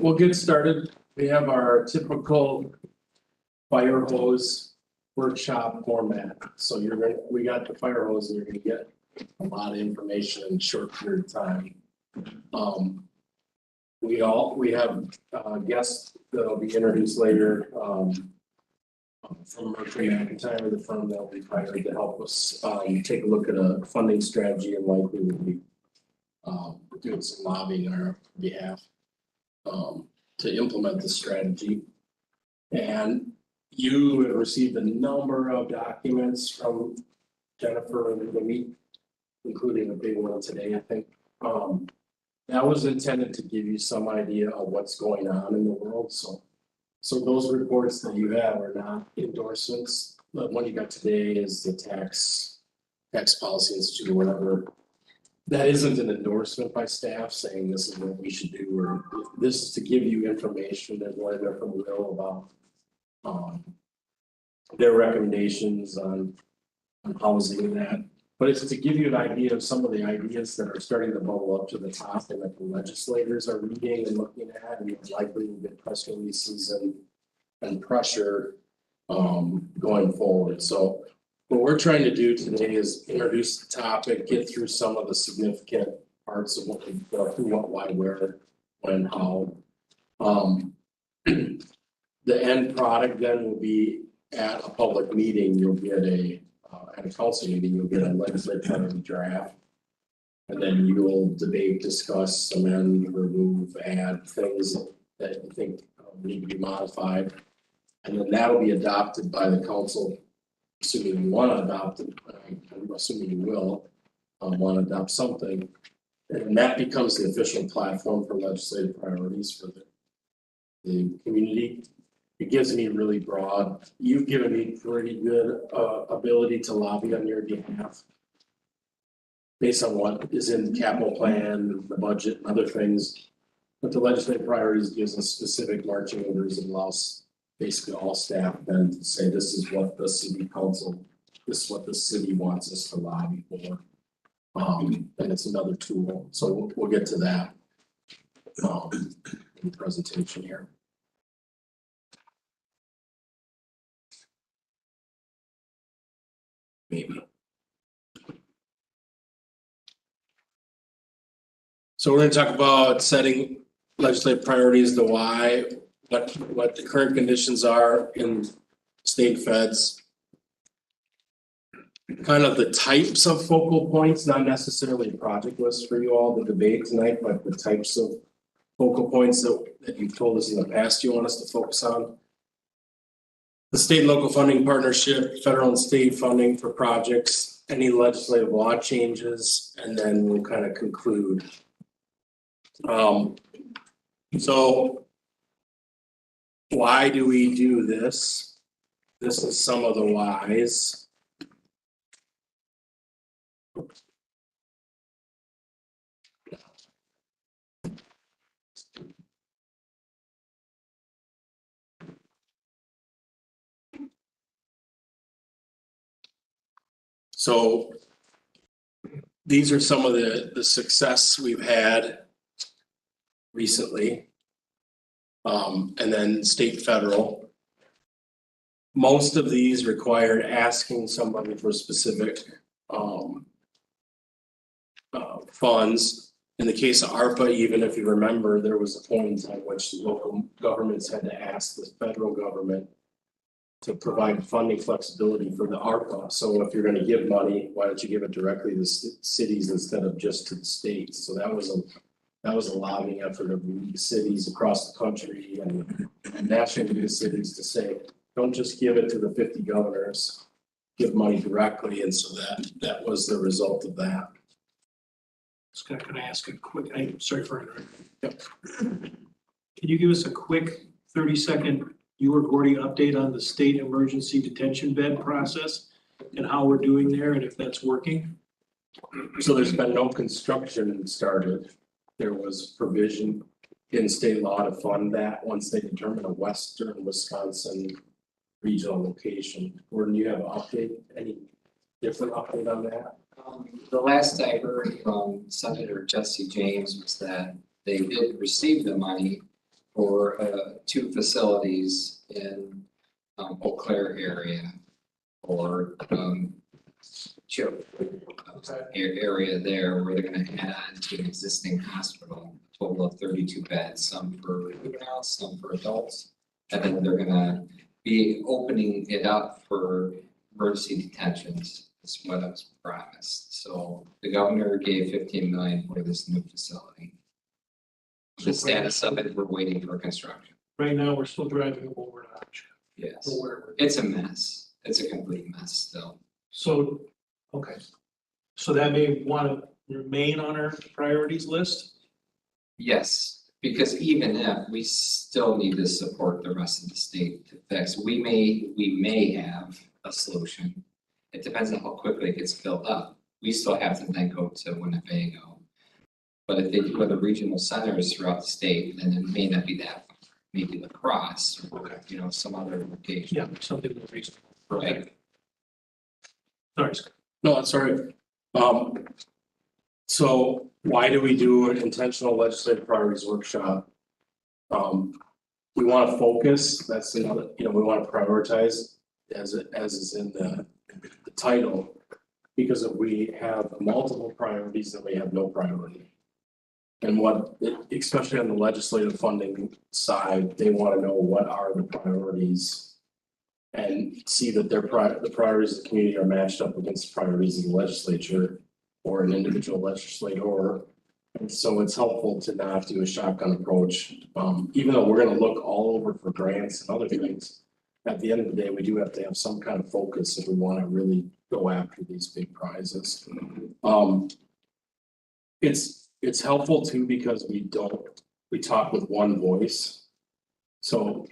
we'll get started. We have our typical fire hose workshop format. So we got the fire hose and you're gonna get a lot of information in a short period of time. We have guests that'll be introduced later, from Mercury McIntyre, the firm that will be hired to help us, take a look at a funding strategy and likely we'll be doing some lobbying on our behalf, to implement the strategy. And you have received a number of documents from Jennifer and the meet, including a big one today, I think. That was intended to give you some idea of what's going on in the world. So those reports that you have are not endorsements. The one you got today is the tax policy institute or whatever. That isn't an endorsement by staff saying this is what we should do, or this is to give you information that Linda from Will about their recommendations on housing and that. But it's to give you an idea of some of the ideas that are starting to bubble up to the top and that the legislators are reading and looking at, and likely will get press releases and pressure going forward. So what we're trying to do today is introduce the topic, get through some of the significant parts of what we've got, who, what, why, where, when, how. The end product then will be at a public meeting. You'll get at a council meeting, you'll get a legislative draft. And then you will debate, discuss, amend, remove, add things that you think need to be modified. And then that'll be adopted by the council, assuming you want to adopt it. I'm assuming you will want to adopt something. And that becomes the official platform for legislative priorities for the community. It gives me really broad, you've given me pretty good ability to lobby on your behalf based on what is in the capital plan, the budget, and other things. But the legislative priorities gives us specific marching orders and allows basically all staff then to say, this is what the city council, this is what the city wants us to lobby for. And it's another tool. So we'll get to that in the presentation here. Maybe. So we're going to talk about setting legislative priorities, the why, what the current conditions are in state feds, kind of the types of focal points, not necessarily a project list for you all to debate tonight, but the types of focal points that you've told us in the past you want us to focus on. The state and local funding partnership, federal and state funding for projects, any legislative law changes, and then we'll kind of conclude. So why do we do this? This is some of the whys. So these are some of the success we've had recently. And then state, federal. Most of these required asking somebody for specific funds. In the case of ARPA, even if you remember, there was a point in time which local governments had to ask the federal government to provide funding flexibility for the ARPA. So if you're going to give money, why don't you give it directly to cities instead of just to the states? So that was a lobbying effort of league cities across the country and national league cities to say, don't just give it to the 50 governors, give money directly. And so that was the result of that. Scott, can I ask a quick, sorry for interrupting. Yep. Can you give us a quick 30-second you or Gordy update on the state emergency detention bed process and how we're doing there and if that's working? So there's been no construction started. There was provision in state law to fund that once they determine a Western Wisconsin regional location. Gordon, do you have an update? Any different update on that? The last I heard from Senator Jesse James was that they did receive the money for two facilities in Eau Claire area or Chip area there where they're gonna add to an existing hospital, a total of 32 beds, some for juveniles, some for adults. And then they're gonna be opening it up for emergency detentions, is what I was promised. So the governor gave 15 million for this new facility. The status of it, we're waiting for construction. Right now, we're still driving over to Hodge. Yes, Or wherever. it's a mess. It's a complete mess still. So, okay. So that may want to remain on our priorities list? Yes, because even if we still need to support the rest of the state to fix, we may have a solution. It depends on how quickly it gets filled up. We still have to then go to Winnebago. But if they do other regional centers throughout the state, then it may not be that far. Maybe La Crosse, or, you know, some other location. Yeah, something more reasonable. Right. Sorry, Scott. No, that's all right. So why do we do an intentional legislative priorities workshop? We want to focus, that's another, you know, we want to prioritize as is in the title. Because if we have multiple priorities, then we have no priority. And what, especially on the legislative funding side, they want to know what are the priorities. And see that the priorities of the community are matched up against the priorities of the legislature or an individual legislator. And so it's helpful to not do a shotgun approach, even though we're gonna look all over for grants and other things. At the end of the day, we do have to have some kind of focus if we want to really go after these big prizes. It's helpful too, because we talk with one voice. So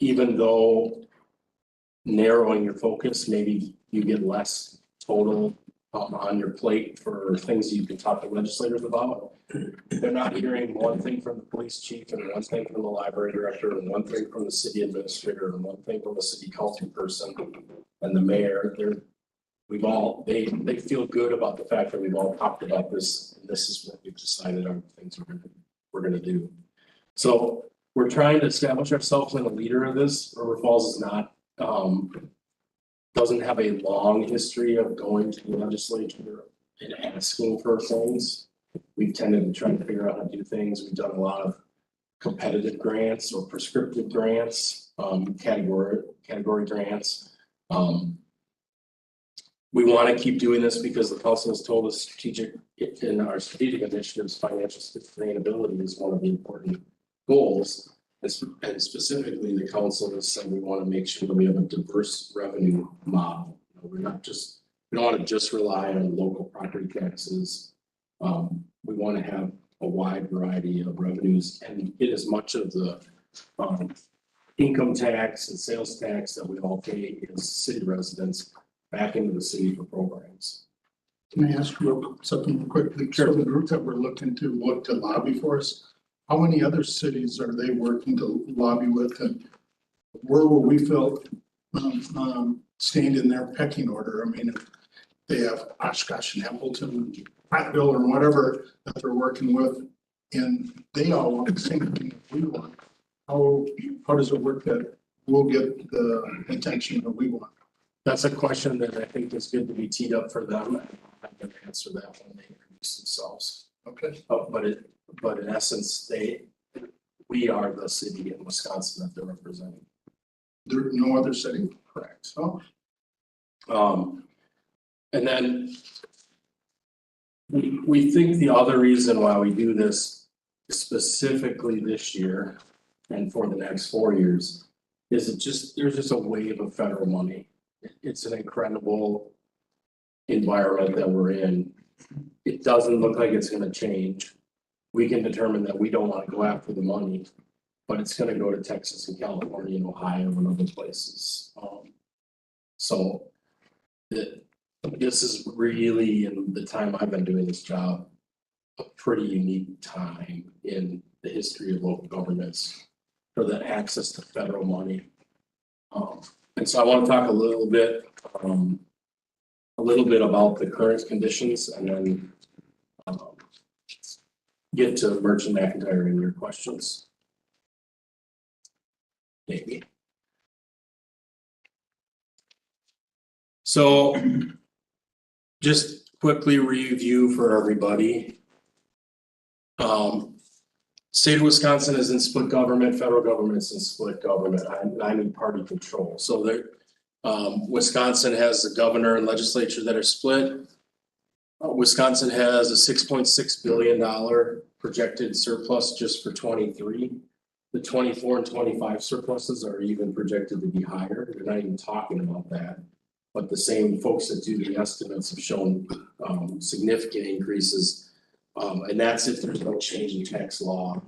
even though narrowing your focus, maybe you get less total on your plate for things you can talk to legislators about. They're not hearing one thing from the police chief and one thing from the library director and one thing from the city administrator and one thing from the city council person and the mayor. They feel good about the fact that we've all talked about this. And this is what we've decided are the things we're gonna do. So we're trying to establish ourselves as a leader of this. River Falls is not doesn't have a long history of going to the legislature and asking for things. We've tended to try to figure out how to do things. We've done a lot of competitive grants or prescriptive grants, category grants. We want to keep doing this because the council has told us in our strategic initiatives, financial sustainability is one of the important goals. And specifically, the council has said we want to make sure that we have a diverse revenue model. We don't want to just rely on local property taxes. We want to have a wide variety of revenues and get as much of the income tax and sales tax that we all pay as city residents back into the city for programs. Can I ask something real quickly? So the group that we're looking to look to lobby for us, how many other cities are they working to lobby with, and where will we feel stand in their pecking order? I mean, if they have Oshkosh and Appleton, Platteville, or whatever that they're working with, and they all want the same thing that we want. How does it work that we'll get the attention that we want? That's a question that I think is good to be teed up for them. I'm going to answer that when they introduce themselves. Okay. But in essence, we are the city in Wisconsin that they're representing. There's no other city? Correct. Oh, and then we think the other reason why we do this specifically this year and for the next 4 years is there's just a wave of federal money. It's an incredible environment that we're in. It doesn't look like it's going to change. We can determine that we don't want to go after the money, but it's going to go to Texas and California and Ohio and other places. So this is really, in the time I've been doing this job, a pretty unique time in the history of local governments for the access to federal money. And so I want to talk a little bit about the current conditions and then get to Merchant McIntyre and your questions. maybe. So just quickly review for everybody. State of Wisconsin is in split government, federal government's in split government. I'm in party control. So there, Wisconsin has the governor and legislature that are split. Wisconsin has a $6.6 billion projected surplus just for 23. The 24 and 25 surpluses are even projected to be higher. They're not even talking about that. But the same folks that do the estimates have shown significant increases. And that's if there's no change in tax law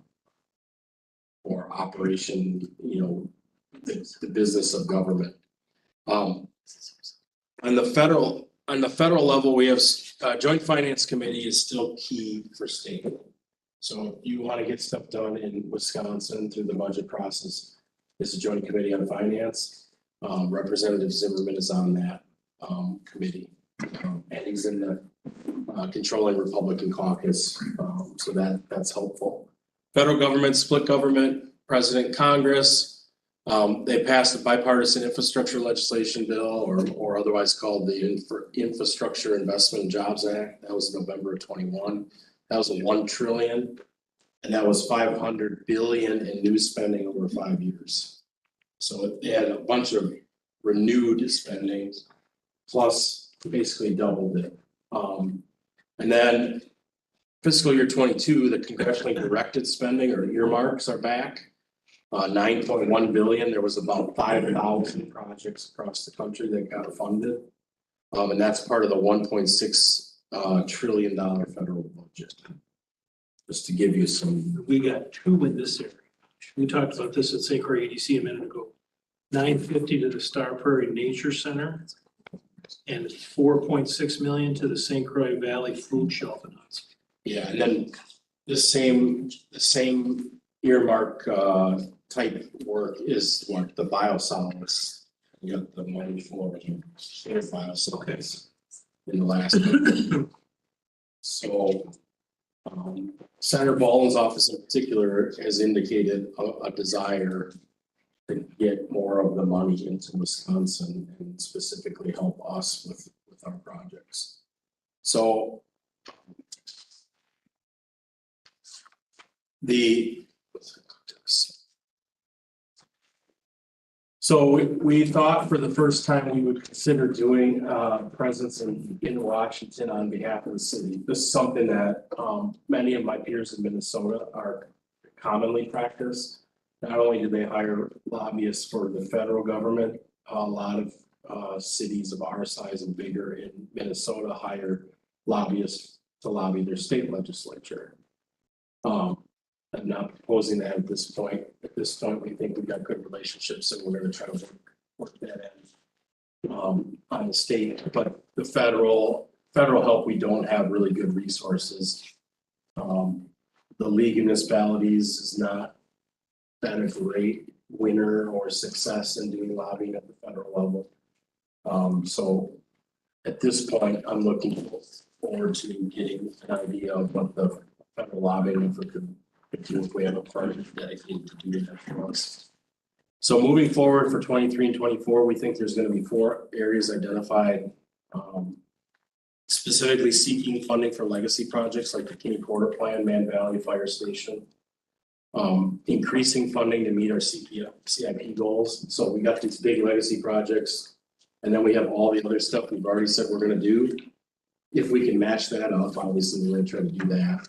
or operation, the business of government. On the federal level, we have Joint Finance Committee is still key for state. So if you want to get stuff done in Wisconsin through the budget process, it's a Joint Committee on Finance. Representative Zimmerman is on that committee, and he's in the controlling Republican caucus, so that's helpful. Federal government, split government, President, Congress. They passed the bipartisan infrastructure legislation bill, or otherwise called the Infrastructure Investment and Jobs Act. That was November of 21. That was a $1 trillion, and that was $500 billion in new spending over 5 years. So they had a bunch of renewed spending, plus basically doubled it. And then fiscal year 22, the congressionally directed spending or earmarks are back. 9.1 billion. There was about 5,000 projects across the country that got funded. And that's part of the $1.6 trillion federal budget. Just to give you some. We got two in this area. We talked about this at St. Croix EDC a minute ago. $950 to the Star Prairie Nature Center and $4.6 million to the St. Croix Valley Food Shelf and Huts. Yeah, and then the same earmark type work is what the biosolids. You got the money for shared biosolids in the last. So Senator Bolden's office in particular has indicated a desire to get more of the money into Wisconsin and specifically help us with our projects. So we thought for the first time we would consider doing presence in Washington on behalf of the city. This is something that many of my peers in Minnesota are commonly practice. Not only do they hire lobbyists for the federal government, a lot of cities of our size and bigger in Minnesota hire lobbyists to lobby their state legislature. I'm not proposing that at this point. At this point, we think we've got good relationships and we're going to try to work that in on the state. But the federal help, we don't have really good resources. The League of Municipalities has not been a great winner or success in doing lobbying at the federal level. So at this point, I'm looking forward to getting an idea of what the federal lobbying effort could do if we have a project dedicated to do that for us. So moving forward for 23 and 24, we think there's going to be 4 areas identified, specifically seeking funding for legacy projects like the King Quarter Plan, Man Valley Fire Station, increasing funding to meet our CIP goals. So we got these big legacy projects, and then we have all the other stuff we've already said we're going to do. If we can match that up, obviously we're going to try to do that.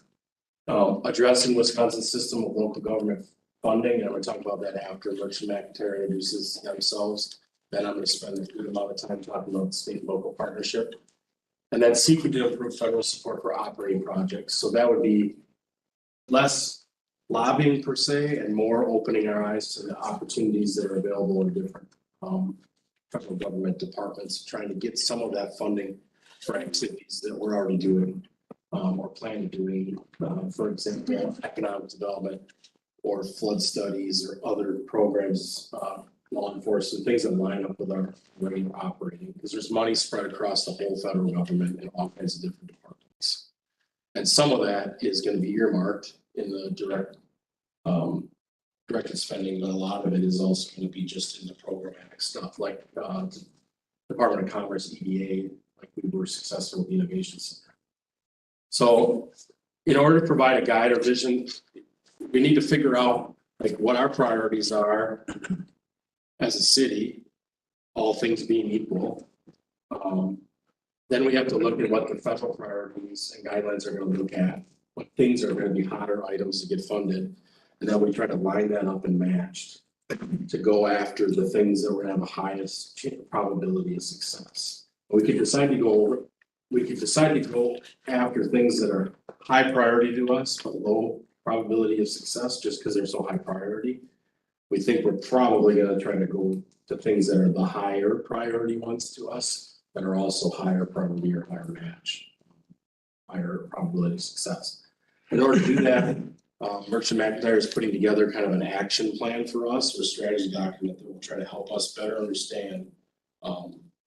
Addressing Wisconsin's system of local government funding, and I'm going to talk about that after Merchant McIntyre introduces themselves. Then I'm going to spend a good amount of time talking about the state and local partnership. And then seeking to improve federal support for operating projects. So that would be less lobbying per se and more opening our eyes to the opportunities that are available in different federal government departments, trying to get some of that funding for activities that we're already doing. Or planning doing, for example, economic development or flood studies or other programs, law enforcement, things that line up with our rate of operating, because there's money spread across the whole federal government in all kinds of different departments. And some of that is going to be earmarked in the direct directed spending, but a lot of it is also gonna be just in the programmatic stuff, like, Department of Commerce, EDA, like we were successful with the Innovation Center. So in order to provide a guide or vision, we need to figure out like what our priorities are as a city, all things being equal. Then we have to look at what the federal priorities and guidelines are gonna look at, what things are gonna be hotter items to get funded. And then we try to line that up and match to go after the things that we're gonna have the highest probability of success. We could decide to go after things that are high priority to us, but low probability of success, just because they're so high priority. We think we're probably gonna try to go to things that are the higher priority ones to us, that are also higher probability or higher match, higher probability of success. In order to do that, Merchant McIntyre is putting together kind of an action plan for us, or a strategy document that will try to help us better understand.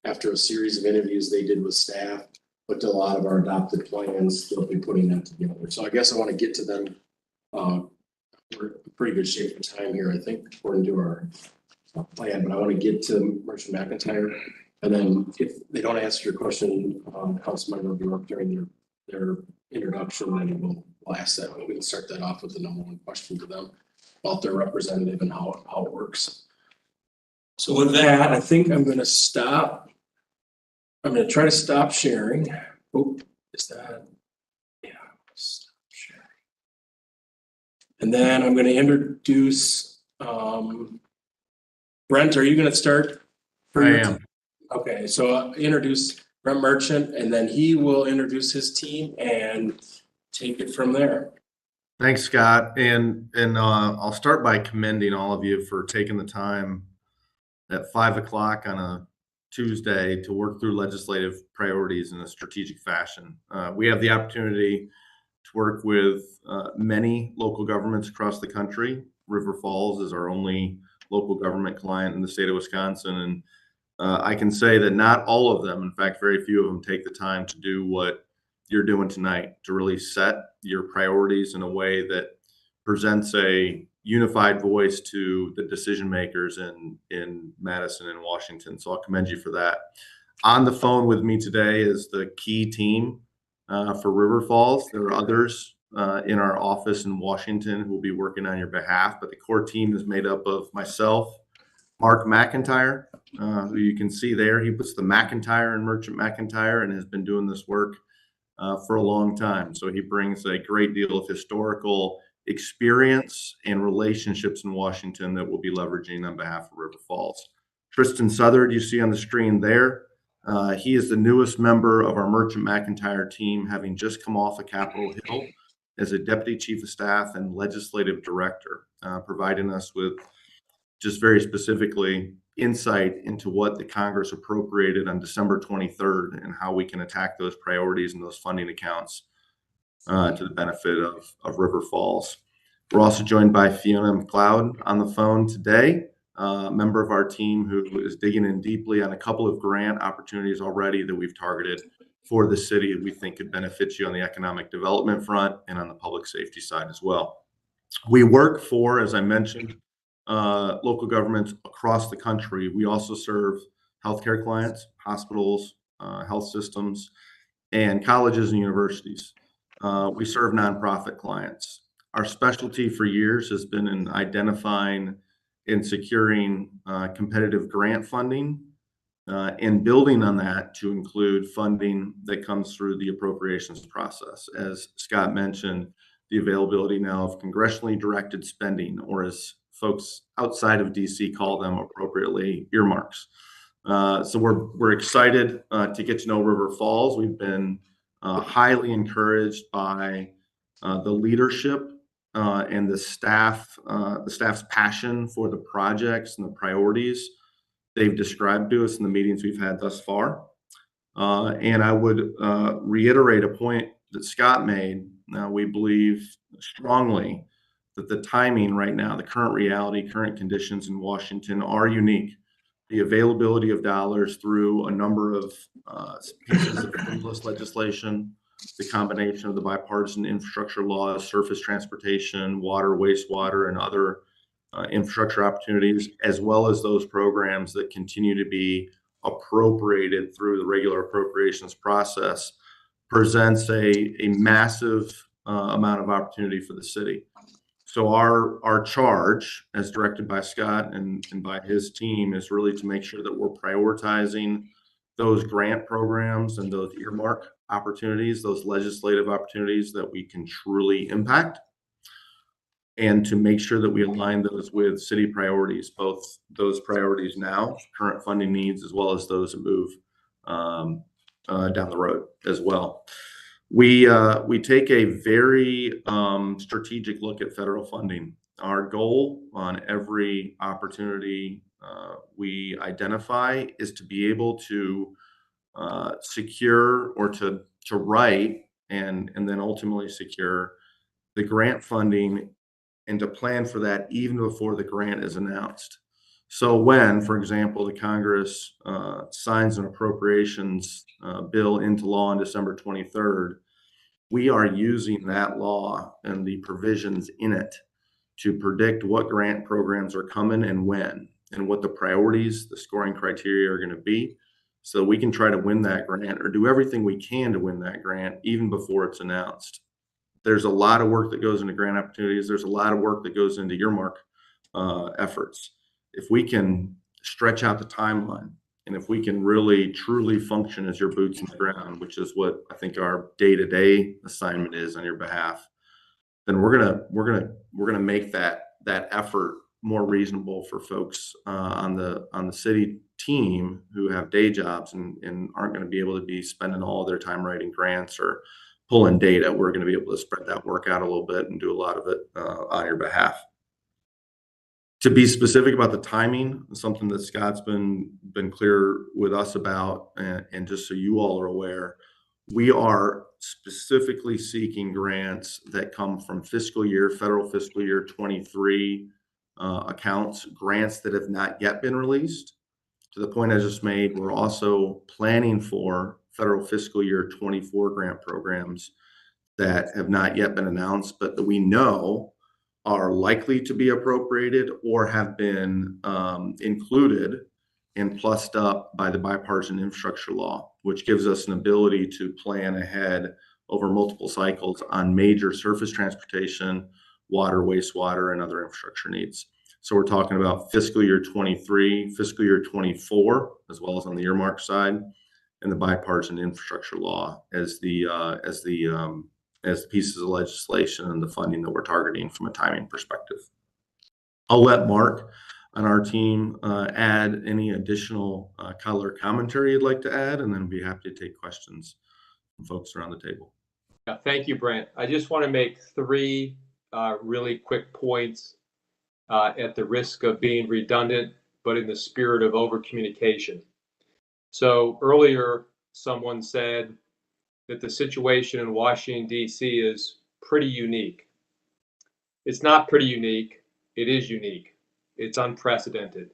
After a series of interviews they did with staff, looked at a lot of our adopted plans, they'll be putting that together. So I guess I want to get to them. We're in pretty good shape for time here, I think, according to our plan, but I want to get to Merchant McIntyre. And then if they don't answer your question, Councilmember Bjork during their introduction, then we'll ask that, but we can start that off with the number one question to them about their representative and how it works. So with that, I think I'm gonna stop. I'm gonna try to stop sharing. Oh, is that? Yeah, stop sharing. And then I'm gonna introduce, Brent, are you gonna start? I am. Okay, so introduce Brent Merchant, and then he will introduce his team and take it from there. Thanks, Scott. And I'll start by commending all of you for taking the time at 5 o'clock on a Tuesday to work through legislative priorities in a strategic fashion. We have the opportunity to work with many local governments across the country. River Falls is our only local government client in the state of Wisconsin. And I can say that not all of them, in fact, very few of them take the time to do what you're doing tonight, to really set your priorities in a way that presents a unified voice to the decision makers in Madison and Washington. So I'll commend you for that. On the phone with me today is the key team for River Falls. There are others in our office in Washington who will be working on your behalf, but the core team is made up of myself, Mark McIntyre, who you can see there. He puts the McIntyre in Merchant McIntyre and has been doing this work for a long time. So he brings a great deal of historical experience and relationships in Washington that we'll be leveraging on behalf of River Falls. Tristan Southard, you see on the screen there. He is the newest member of our Merchant McIntyre team, having just come off of Capitol Hill as a deputy chief of staff and legislative director, providing us with just very specifically insight into what the Congress appropriated on December 23rd and how we can attack those priorities and those funding accounts to the benefit of River Falls. We're also joined by Fiona McLeod on the phone today, a member of our team who is digging in deeply on a couple of grant opportunities already that we've targeted for the city that we think could benefit you on the economic development front and on the public safety side as well. We work for, as I mentioned, local governments across the country. We also serve healthcare clients, hospitals, health systems, and colleges and universities. We serve nonprofit clients. Our specialty for years has been in identifying and securing competitive grant funding and building on that to include funding that comes through the appropriations process. As Scott mentioned, the availability now of congressionally directed spending, or as folks outside of DC call them appropriately, earmarks. So we're excited to get to know River Falls. We've been highly encouraged by the leadership and the staff's passion for the projects and the priorities they've described to us in the meetings we've had thus far. And I would reiterate a point that Scott made. Now, we believe strongly that the timing right now, the current reality, current conditions in Washington are unique. The availability of dollars through a number of pieces of stimulus legislation, the combination of the bipartisan infrastructure laws, surface transportation, water, wastewater, and other infrastructure opportunities, as well as those programs that continue to be appropriated through the regular appropriations process, presents a massive amount of opportunity for the city. So our charge, as directed by Scott and by his team, is really to make sure that we're prioritizing those grant programs and those earmark opportunities, those legislative opportunities that we can truly impact, and to make sure that we align those with city priorities, both those priorities now, current funding needs, as well as those that move down the road as well. We take a very strategic look at federal funding. Our goal on every opportunity we identify is to be able to secure or to write and then ultimately secure the grant funding and to plan for that even before the grant is announced. So when, for example, the Congress signs an appropriations bill into law on December 23rd, we are using that law and the provisions in it to predict what grant programs are coming and when, and what the priorities, the scoring criteria are going to be, so we can try to win that grant or do everything we can to win that grant even before it's announced. There's a lot of work that goes into grant opportunities. There's a lot of work that goes into earmark efforts. If we can stretch out the timeline, and if we can really truly function as your boots on the ground, which is what I think our day-to-day assignment is on your behalf, then we're gonna make that effort more reasonable for folks on the city team who have day jobs and aren't going to be able to be spending all their time writing grants or pulling data. We're going to be able to spread that work out a little bit and do a lot of it on your behalf. To be specific about the timing, something that Scott's been clear with us about, and just so you all are aware, we are specifically seeking grants that come from federal fiscal year 23 accounts, grants that have not yet been released. To the point I just made, we're also planning for federal fiscal year 24 grant programs that have not yet been announced, but that we know are likely to be appropriated or have been included and plussed up by the bipartisan infrastructure law, which gives us an ability to plan ahead over multiple cycles on major surface transportation, water, wastewater, and other infrastructure needs. So we're talking about fiscal year 23, fiscal year 24, as well as on the earmark side, and the bipartisan infrastructure law as the pieces of legislation and the funding that we're targeting from a timing perspective. I'll let Mark on our team add any additional color commentary you'd like to add, and then I'd be happy to take questions from folks around the table. Yeah, thank you, Brent. I just want to make three really quick points at the risk of being redundant, but in the spirit of over communication. So earlier, someone said that the situation in Washington, D.C. is pretty unique. It's not pretty unique. It is unique. It's unprecedented.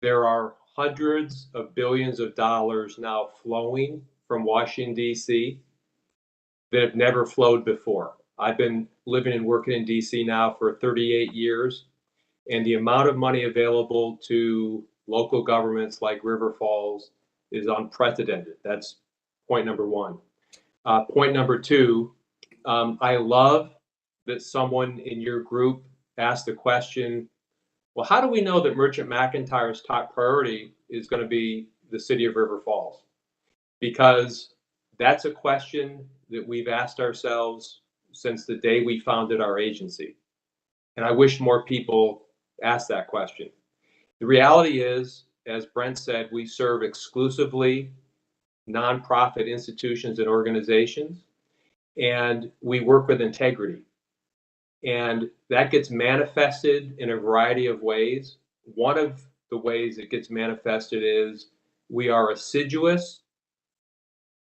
There are hundreds of billions of dollars now flowing from Washington, D.C. that have never flowed before. I've been living and working in D.C. now for 38 years, and the amount of money available to local governments like River Falls is unprecedented. That's point number one. Point number two, I love that someone in your group asked the question, well, how do we know that Merchant McIntyre's top priority is going to be the city of River Falls? Because that's a question that we've asked ourselves since the day we founded our agency. And I wish more people asked that question. The reality is, as Brent said, we serve exclusively nonprofit institutions and organizations, and we work with integrity. And that gets manifested in a variety of ways. One of the ways it gets manifested is we are assiduous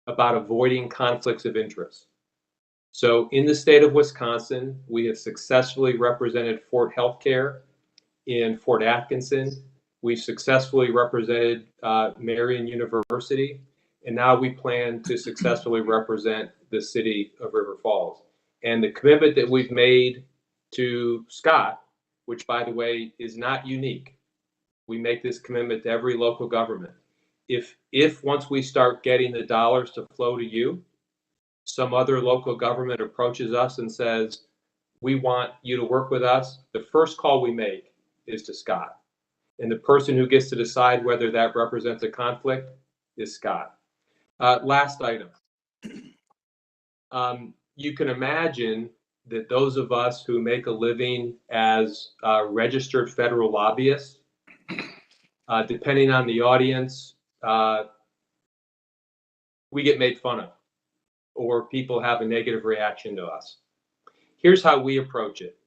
about avoiding conflicts of interest. So in the state of Wisconsin, we have successfully represented Fort Healthcare in Fort Atkinson. We've successfully represented Marian University, and now we plan to successfully represent the city of River Falls. And the commitment that we've made to Scott which by the way is not unique. We make this commitment to every local government. If once we start getting the dollars to flow to you, some other local government approaches us and says, we want you to work with us, the first call we make is to Scott. And the person who gets to decide whether that represents a conflict is Scott. Last item. You can imagine that those of us who make a living as registered federal lobbyists, depending on the audience, we get made fun of, or people have a negative reaction to us. Here's how we approach it.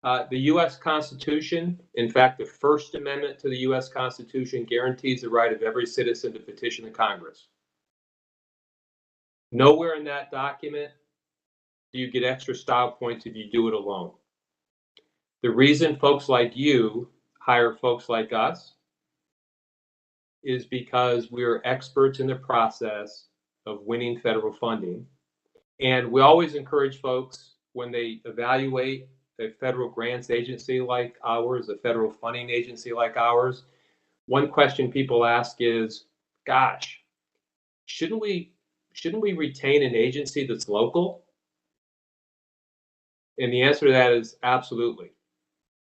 The U.S. Constitution, in fact, the First Amendment to the U.S. Constitution guarantees the right of every citizen to petition the Congress. Nowhere in that document do you get extra style points if you do it alone. The reason folks like you hire folks like us is because we're experts in the process of winning federal funding. And we always encourage folks when they evaluate a federal grants agency like ours, a federal funding agency like ours, one question people ask is, gosh, shouldn't we retain an agency that's local? And the answer to that is absolutely.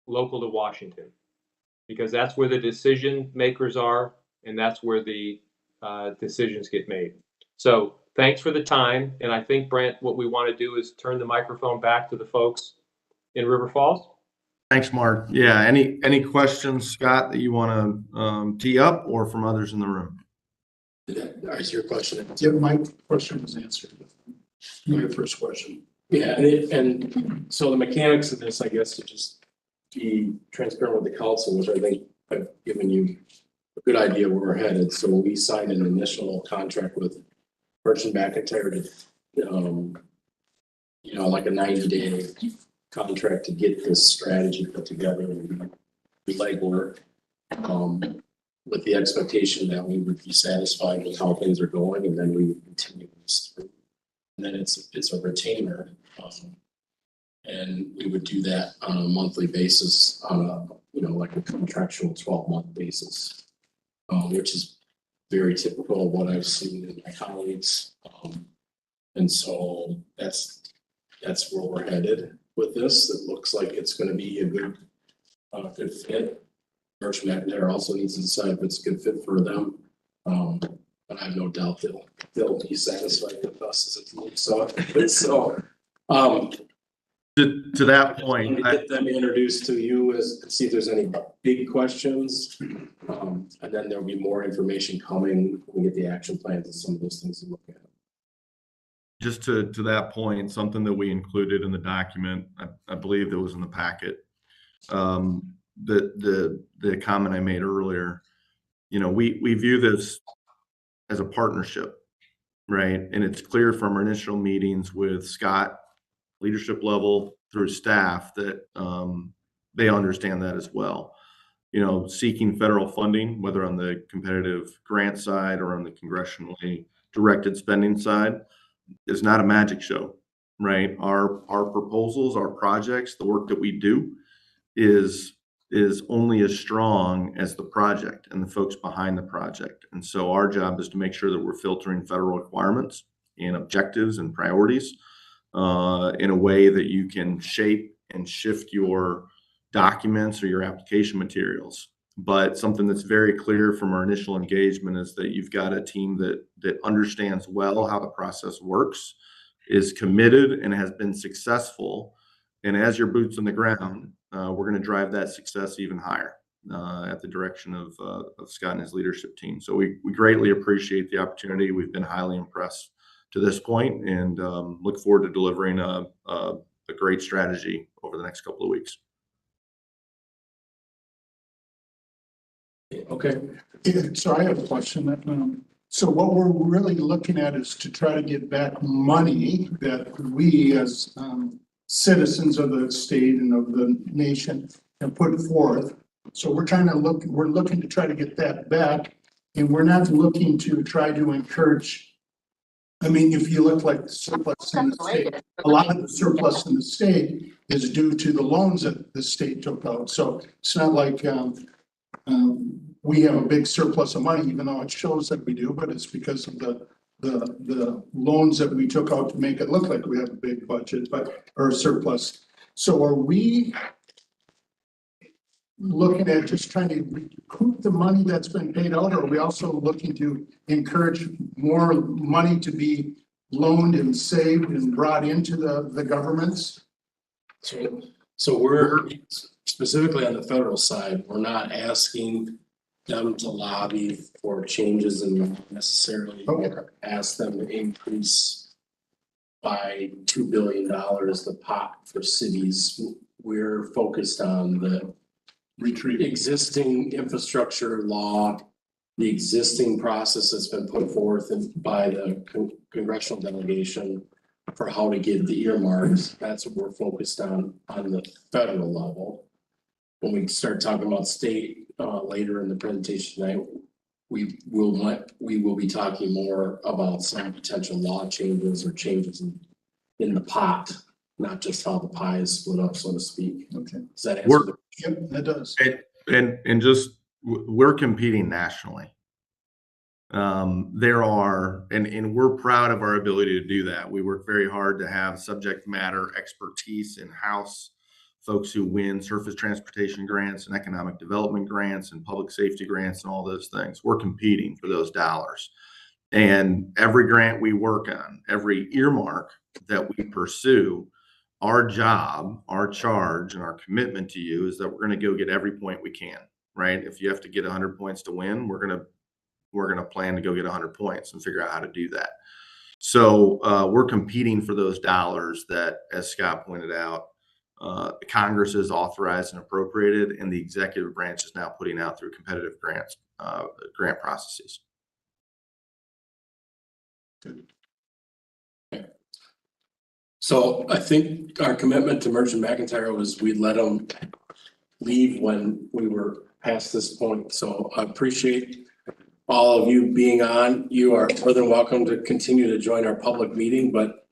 Local to Washington, because that's where the decision makers are, and that's where the decisions get made. So thanks for the time. And I think, Brent, what we want to do is turn the microphone back to the folks in River Falls. Thanks, Mark. Yeah, any questions, Scott, that you want to tee up, or from others in the room? Is your question? Yeah, my question was answered. My first question. Yeah, and so the mechanics of this, I guess, to just be transparent with the council, which I think I've given you a good idea where we're headed. So we signed an initial contract with Merchant McIntyre to, like a 90-day contract to get this strategy put together and legwork, with the expectation that we would be satisfied with how things are going, and then we would continue this through. And then it's a retainer. And we would do that on a monthly basis on like a contractual 12-month basis, which is very typical of what I've seen in my colleagues. And so that's where we're headed with this. It looks like it's going to be a good fit. Merchant McIntyre also needs to decide if it's a good fit for them. But I have no doubt they'll be satisfied with us as a team. So To that I'm point, gonna get them introduced to you see if there's any big questions. And then there'll be more information coming when we get the action plans and some of those things to look at. just to that point, something that we included in the document, I believe that was in the packet. The comment I made earlier, we view this as a partnership, right? And it's clear from our initial meetings with Scott, leadership level through staff, that they understand that as well. Seeking federal funding, whether on the competitive grant side or on the congressionally directed spending side, is not a magic show, right? Our proposals, our projects, the work that we do is only as strong as the project and the folks behind the project. And so our job is to make sure that we're filtering federal requirements and objectives and priorities in a way that you can shape and shift your documents or your application materials. But something that's very clear from our initial engagement is that you've got a team that understands well how the process works, is committed, and has been successful. And as your boots on the ground, we're going to drive that success even higher at the direction of Scott and his leadership team. So we greatly appreciate the opportunity. We've been highly impressed to this point, and look forward to delivering a great strategy over the next couple of weeks. Okay. Yeah, so I have a question. So what we're really looking at is to try to get back money that we as citizens of the state and of the nation have put forth. So we're looking to try to get that back, and we're not looking to try to encourage I mean, if you look like the surplus in the state, a lot of the surplus in the state is due to the loans that the state took out. So it's not like, we have a big surplus of money, even though it shows that we do, but it's because of the loans that we took out to make it look like we have a big budget, or surplus. So are we looking at just trying to recoup the money that's been paid out, or are we also looking to encourage more money to be loaned and saved and brought into the governments? So we're specifically on the federal side, we're not asking them to lobby for changes in law necessarily, or ask them to increase by $2 billion the pot for cities. We're focused on the existing infrastructure law, the existing process that's been put forth by the congressional delegation for how to give the earmarks. That's what we're focused on the federal level. When we start talking about state later in the presentation tonight, we will be talking more about some potential law changes or changes in the pot, not just how the pie is split up, so to speak. Okay. Does that answer the Yep, that does. And just, we're competing nationally. There are, and we're proud of our ability to do that. We work very hard to have subject matter expertise in-house, folks who win surface transportation grants and economic development grants and public safety grants and all those things. We're competing for those dollars. And every grant we work on, every earmark that we pursue, our job, our charge, and our commitment to you is that we're going to go get every point we can, right? If you have to get 100 points to win, we're going to plan to go get 100 points and figure out how to do that. So we're competing for those dollars that, as Scott pointed out, Congress has authorized and appropriated, and the executive branch is now putting out through competitive grant processes. So I think our commitment to Merchant McIntyre was we'd let them leave when we were past this point. So I appreciate all of you being on. You are more than welcome to continue to join our public meeting, but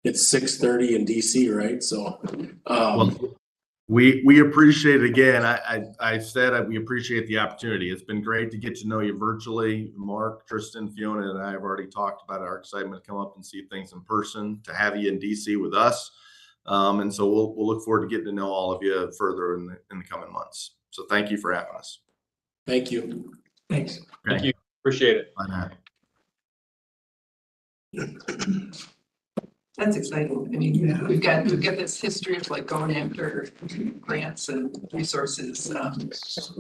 it's 6:30 in DC, right? So Well, we appreciate it again. I said we appreciate the opportunity. It's been great to get to know you virtually. Mark, Tristan, Fiona, and I have already talked about our excitement to come up and see things in person, to have you in DC with us. And so we'll look forward to getting to know all of you further in the coming months. So thank you for having us. thank you. Thanks. Okay. Thank you. Appreciate it. Bye now. That's exciting. I mean, we've got this history of like going after grants and resources, and Yes.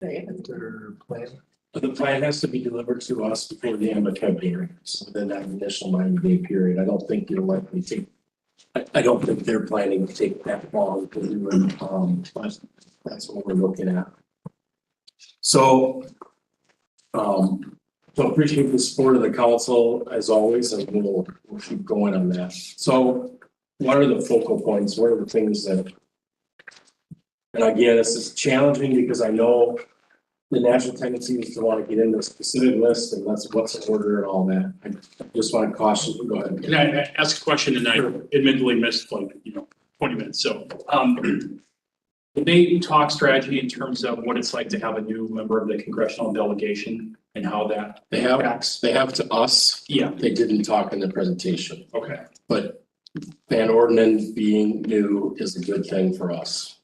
Get their plan. But the plan has to be delivered to us before the end of February, so within that initial 90-day period. I don't think it'll likely take, I don't think they're planning to take that long to do it, but that's what we're looking at. So, so appreciate the support of the council as always, and we'll keep going on that. So what are the focal points? What are the things that, and again, this is challenging because I know the natural tendency is to want to get into a specific list and that's what's in order and all that. I just want to caution you. Go ahead. Can I ask a question? And I admittedly missed 20 minutes. So, did they talk strategy in terms of what it's like to have a new member of the congressional delegation and how that They have impacts? to us. Yeah, They didn't talk in the presentation, okay. but Van Orden being new is a good thing for us.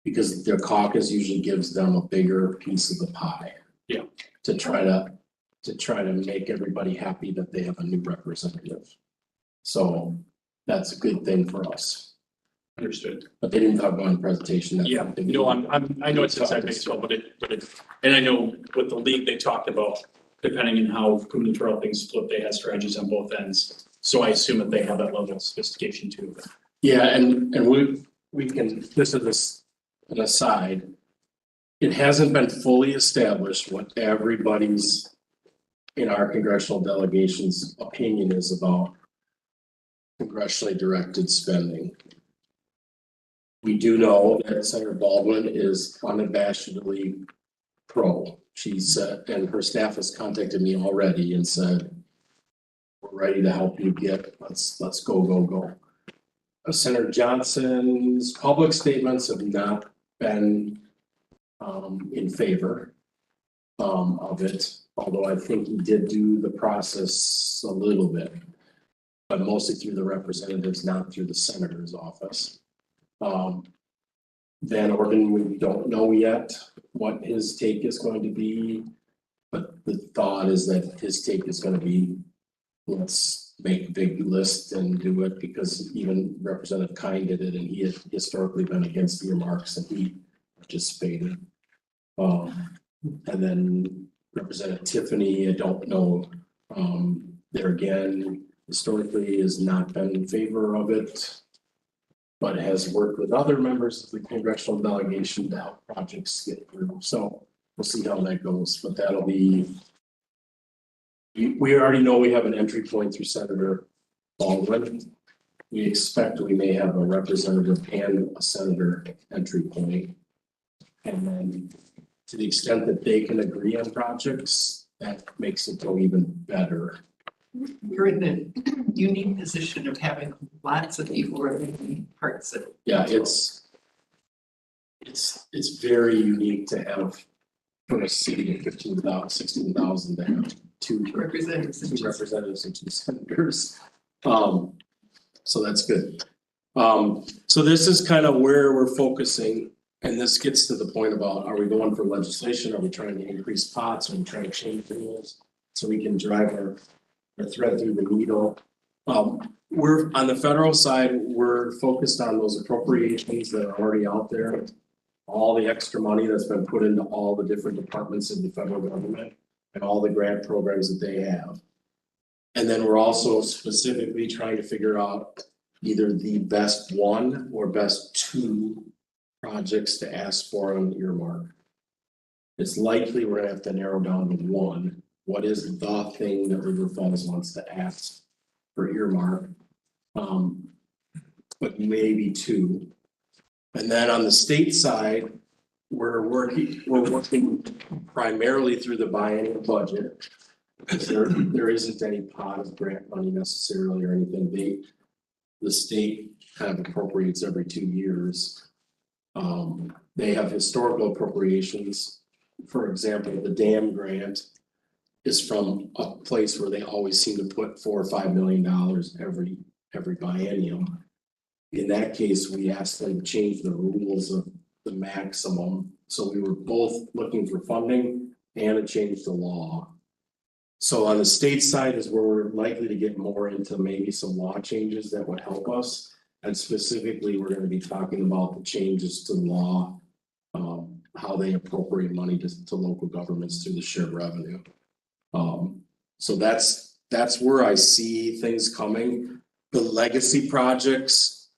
Because their caucus usually gives them a bigger piece of the pie. Yeah. To try to make everybody happy that they have a new representative. So that's a good thing for us, Understood. but they didn't talk about in the presentation. That's Yeah, something no, we- I know it's inside baseball, but and I know with the league, they talked about depending on how gubernatorial things flip, they had strategies on both ends. So I assume that they have that level of sophistication too. Yeah, and we can, this is an aside. It hasn't been fully established what everybody's in our congressional delegation's opinion is about congressionally directed spending. We do know that Senator Baldwin is unabashedly pro. She said, and her staff has contacted me already and said, we're ready to help you let's go. Senator Johnson's public statements have not been in favor of it, although I think he did do the process a little bit, but mostly through the representatives, not through the senator's office. Van Orden, we don't know yet what his take is going to be, but the thought is that his take is going to be, let's make a big list and do it, because even Representative Kine did it, and he had historically been against earmarks and he participated. And then Representative Tiffany, I don't know, there again, historically has not been in favor of it, but has worked with other members of the congressional delegation to help projects get through. So we'll see how that goes, but that'll be, we already know we have an entry point through Senator Baldwin. We expect we may have a representative and a senator entry point. And then to the extent that they can agree on projects, that makes it go even better. We're in the unique position of having lots of people representing parts of. Yeah, it's very unique to have for a city of 16,000 to have two Representatives. representatives and two senators. So that's good. So this is kind of where we're focusing. And this gets to the point about, are we going for legislation? Are we trying to increase pots? Are we trying to change rules so we can drive our thread through the needle? We're on the federal side, we're focused on those appropriations that are already out there. All the extra money that's been put into all the different departments of the federal government and all the grant programs that they have. And then we're also specifically trying to figure out either the best one or best two projects to ask for on the earmark. It's likely we're gonna have to narrow down to one. What is the thing that River Falls wants to ask for earmark? But maybe two. And then on the state side, we're working primarily through the biennial budget. There isn't any pot of grant money necessarily or anything. The state kind of appropriates every 2 years. They have historical appropriations. For example, the dam grant is from a place where they always seem to put $4 or $5 million every biennium. In that case, we asked them to change the rules of the maximum. So we were both looking for funding and to change the law. So on the state side is where we're likely to get more into maybe some law changes that would help us. And specifically, we're going to be talking about the changes to law, how they appropriate money to local governments through the shared revenue. So that's where I see things coming. The legacy projects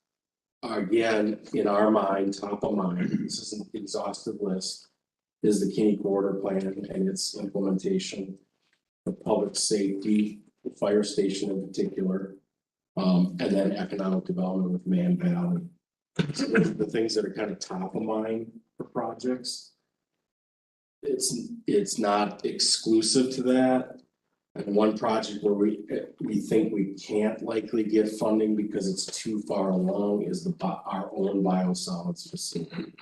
are, again, in our mind, top of mind. This is an exhaustive list. Is the Kinney Corridor Plan and its implementation, the public safety, the fire station in particular, and then economic development with Man Valley. So those are the things that are kind of top of mind for projects. It's not exclusive to that. And one project where we think we can't likely get funding because it's too far along is our own biosolids facility.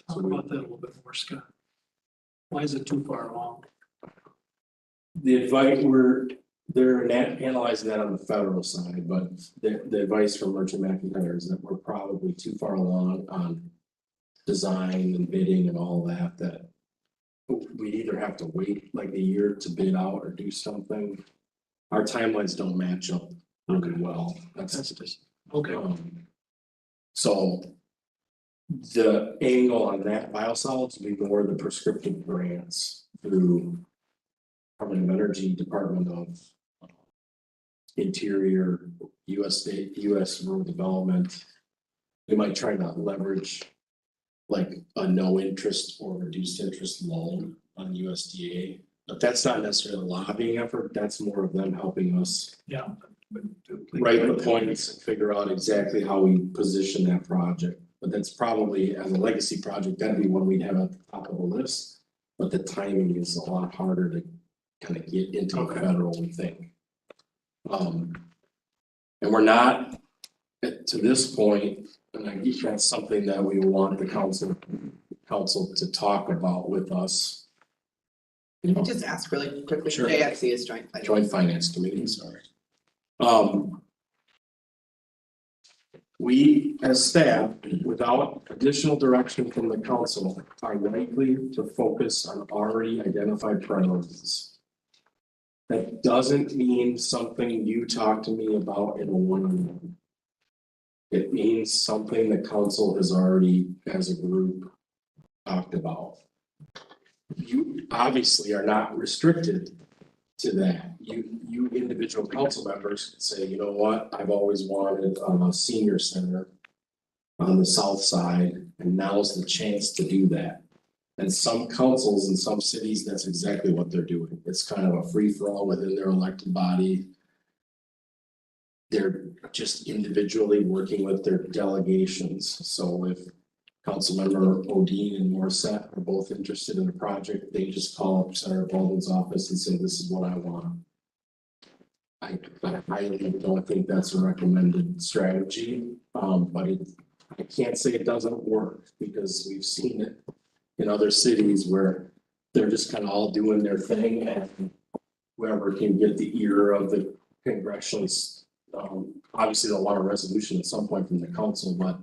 Talk about that a little bit more, Scott. Why is it too far along? The advice they're analyzing that on the federal side, but the advice from Merchant McIntyre is that we're probably too far along on design and bidding and all that we either have to wait like a year to bid out or do something. Our timelines don't match up really well. That's okay. So the angle on that biosolids would be more the prescriptive grants through Department of Energy, Department of Interior, US Rural Development. We might try to leverage like a no interest or reduced interest loan on USDA, but that's not necessarily a lobbying effort. That's more of them helping us Yeah. write the points and figure out exactly how we position that project. But that's probably, as a legacy project, that'd be one we'd have at the top of the list. but the timing is a lot harder to kind of get into the Okay. federal, we think. And we're not, to this point, and I think that's something that we want the council to talk about with us. You know, Just ask really quickly, Sure. JFC is joint finance. Joint Finance Committee, sorry. We, as staff, without additional direction from the council, are likely to focus on already identified priorities. That doesn't mean something you talk to me about in a one-on-one. It means something the council has already, as a group, talked about. You obviously are not restricted to that. You individual council members could say, you know what, I've always wanted a senior center on the south side, and now's the chance to do that. And some councils in some cities, that's exactly what they're doing. It's kind of a free-for-all within their elected body. They're just individually working with their delegations. So if Councilmember Odine and Morissette are both interested in a project, they just call up Senator Baldwin's office and say, this is what I want. I highly don't think that's a recommended strategy, but I can't say it doesn't work because we've seen it in other cities where they're just kind of all doing their thing and whoever can get the ear of the congressionals. Obviously they'll want a resolution at some point from the council, but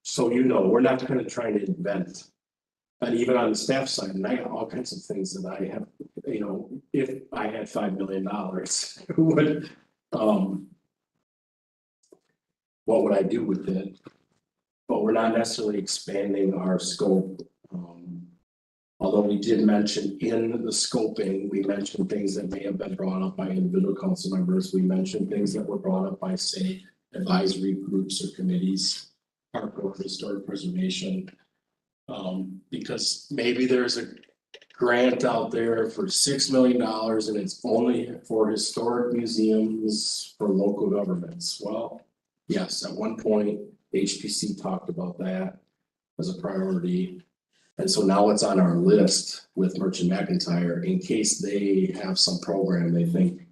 so you know, we're not kind of trying to invent. And even on the staff side, and I got all kinds of things that I have, you know, if I had $5 million, would, what would I do with it? But we're not necessarily expanding our scope. Although we did mention in the scoping, we mentioned things that may have been brought up by individual council members. We mentioned things that were brought up by, say, advisory groups or committees, park or historic preservation. Because maybe there's a grant out there for $6 million and it's only for historic museums for local governments. Well, yes, at one point, HPC talked about that as a priority. And so now it's on our list with Merchant McIntyre in case they have some program they think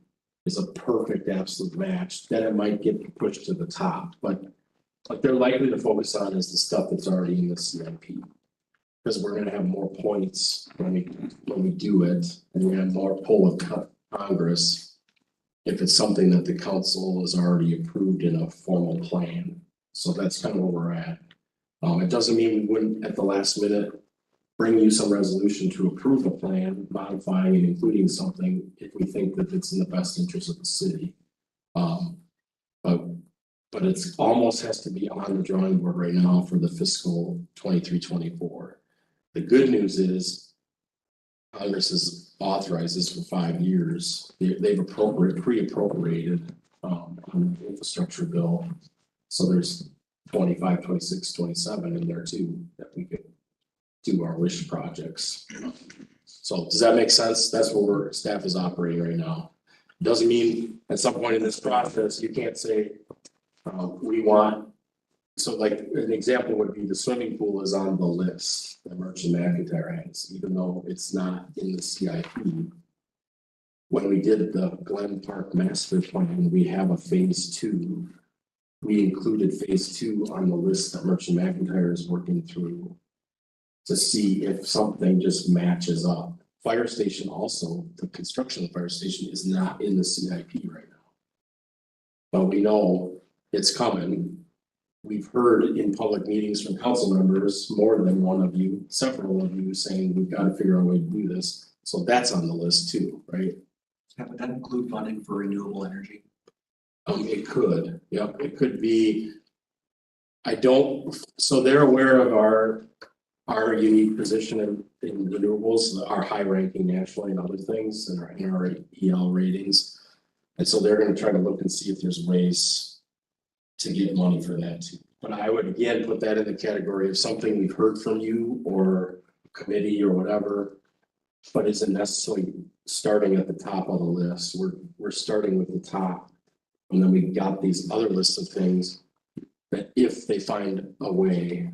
is a perfect absolute match, then it might get pushed to the top. But what they're likely to focus on is the stuff that's already in the CIP. Because we're gonna have more points when we do it, and we're gonna have more pull of Congress if it's something that the council has already approved in a formal plan. So that's kind of where we're at. It doesn't mean we wouldn't at the last minute bring you some resolution to approve a plan, modifying and including something if we think that it's in the best interest of the city. But it's almost has to be on the drawing board right now for the fiscal 23-24. The good news is Congress has authorized this for 5 years. They've pre-appropriated on the infrastructure bill. So there's 25, 26, 27 in there too, that we could do our wish projects. So does that make sense? That's where staff is operating right now. Doesn't mean at some point in this process, you can't say, we want, so like an example would be the swimming pool is on the list that Merchant McIntyre has, even though it's not in the CIP. When we did the Glen Park master plan, we have a phase 2. We included phase 2 on the list that Merchant McIntyre is working through to see if something just matches up. Fire station also, the construction of the fire station is not in the CIP right now. But we know it's coming. We've heard in public meetings from council members, more than one of you, several of you saying we've got to figure out a way to do this. So that's on the list too, right? Would that include funding for renewable energy? It could, yep, it could be. So they're aware of our unique position in renewables, our high ranking nationally and other things, and our NREL ratings. And so they're gonna try to look and see if there's ways to get money for that too. But I would again put that in the category of something we've heard from you or committee or whatever, but isn't necessarily starting at the top of the list. We're starting with the top. And then we got these other lists of things that if they find a way,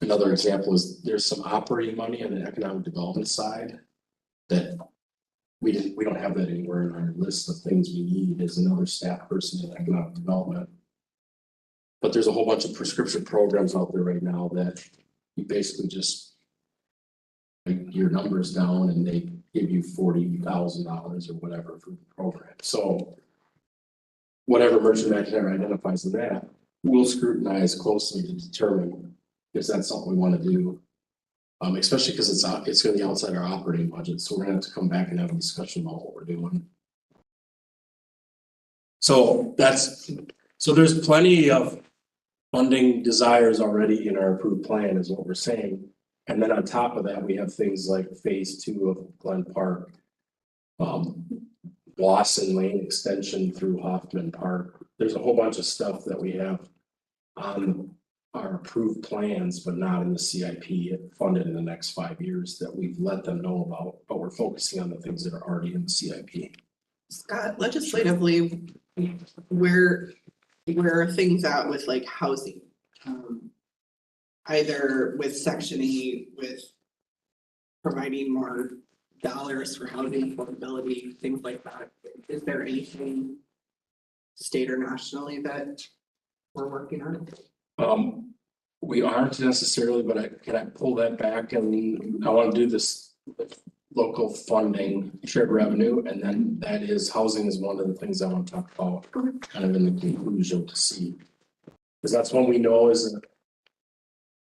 Another example is there's some operating money on the economic development side that we don't have that anywhere in our list of things we need as another staff person in economic development. But there's a whole bunch of prescription programs out there right now that you basically just write your numbers down and they give you $40,000 or whatever for the program. So whatever merchant McIntyre identifies in that, we'll scrutinize closely to determine if that's something we want to do. Especially because it's going to be outside our operating budget, so we're gonna have to come back and have a discussion about what we're doing. So there's plenty of funding desires already in our approved plan is what we're saying. And then on top of that, we have things like phase 2 of Glen Park. Blossom Lane extension through Hoffman Park. There's a whole bunch of stuff that we have on our approved plans, but not in the CIP funded in the next 5 years that we've let them know about, but we're focusing on the things that are already in the CIP. Scott, legislatively, where are things at with like housing? Either with Section 8, with providing more dollars for housing affordability, things like that. Is there anything state or nationally that we're working on? We aren't necessarily, but can I pull that back, and I want to do this local funding, shared revenue, and then that is housing is one of the things I want to talk about kind of in the conclusion to see. Because that's one we know is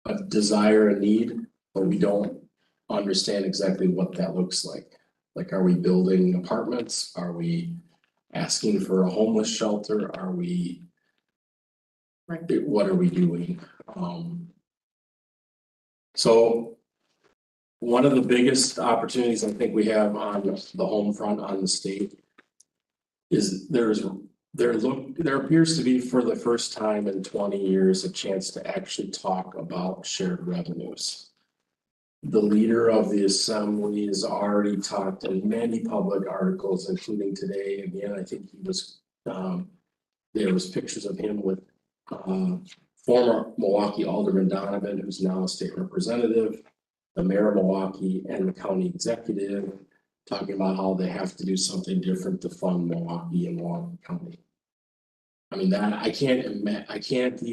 a desire, a need, but we don't understand exactly what that looks like. Like, are we building apartments? Are we asking for a homeless shelter? Are we, what are we doing? So one of the biggest opportunities I think we have on the home front on the state is there appears to be for the first time in 20 years a chance to actually talk about shared revenues. The leader of the assembly has already talked in many public articles, including today. Again, I think he was, there was pictures of him with former Milwaukee Alderman Donovan, who's now a state representative, the mayor of Milwaukee, and the county executive, talking about how they have to do something different to fund Milwaukee and Milwaukee County. I mean, that I couldn't have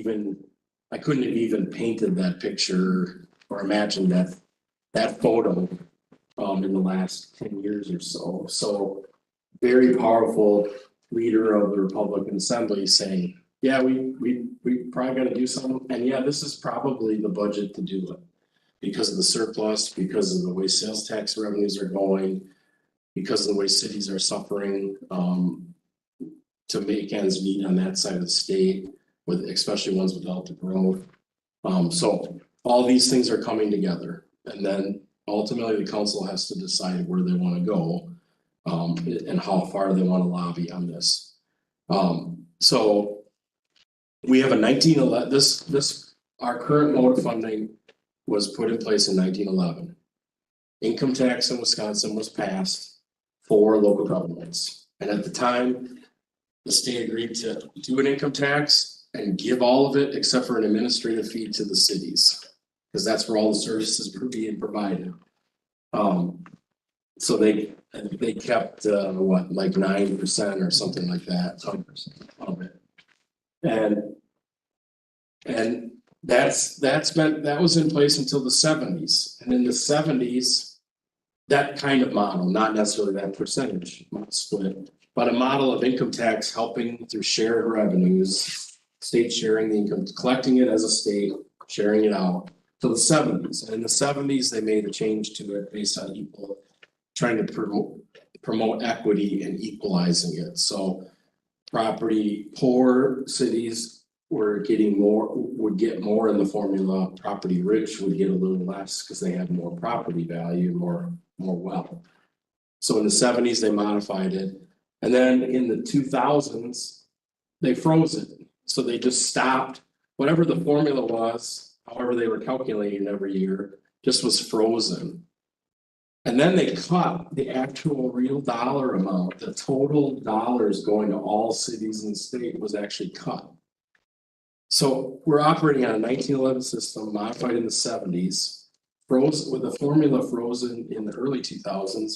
even painted that picture or imagined that photo in the last 10 years or so. So very powerful leader of the Republican Assembly saying, yeah, we probably got to do something. And yeah, this is probably the budget to do it because of the surplus, because of the way sales tax revenues are going, because of the way cities are suffering to make ends meet on that side of the state, with especially ones without the growth. So all these things are coming together, and then ultimately the council has to decide where they want to go and how far they want to lobby on this. So we have a 1911. Our current mode of funding was put in place in 1911. Income tax in Wisconsin was passed for local governments, and at the time, the state agreed to do an income tax and give all of it except for an administrative fee to the cities, because that's where all the services were being provided. So they kept like 9% or something like that of it. And that was in place until the 70s. And in the 70s, that kind of model, not necessarily that percentage split, but a model of income tax helping through shared revenues, state sharing the income, collecting it as a state, sharing it out till the 70s. And in the 70s, they made a change to it based on trying to promote equity and equalizing it. So poor cities would get more in the formula. Property rich would get a little less because they had more property value and more wealth. So in the 70s, they modified it. And then in the 2000s, they froze it. So they just stopped whatever the formula was, however they were calculating every year, just was frozen. And then they cut the actual real dollar amount. The total dollars going to all cities in the state was actually cut. So we're operating on a 1911 system modified in the 70s, froze with a formula frozen in the early 2000s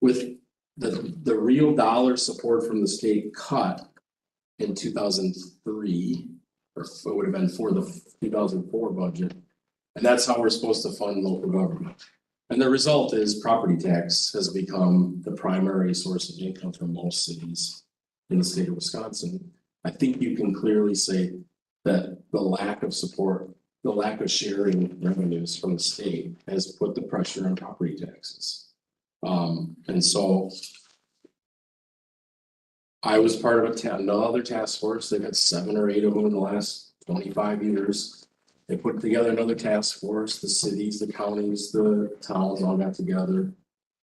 with the real dollar support from the state cut in 2003, or it would have been for the 2004 budget. And that's how we're supposed to fund local government. And the result is property tax has become the primary source of income for most cities in the state of Wisconsin. I think you can clearly say that the lack of support, the lack of sharing revenues from the state has put the pressure on property taxes. And so I was part of another task force. They've had 7 or 8 of them in the last 25 years. They put together another task force, the cities, the counties, the towns all got together.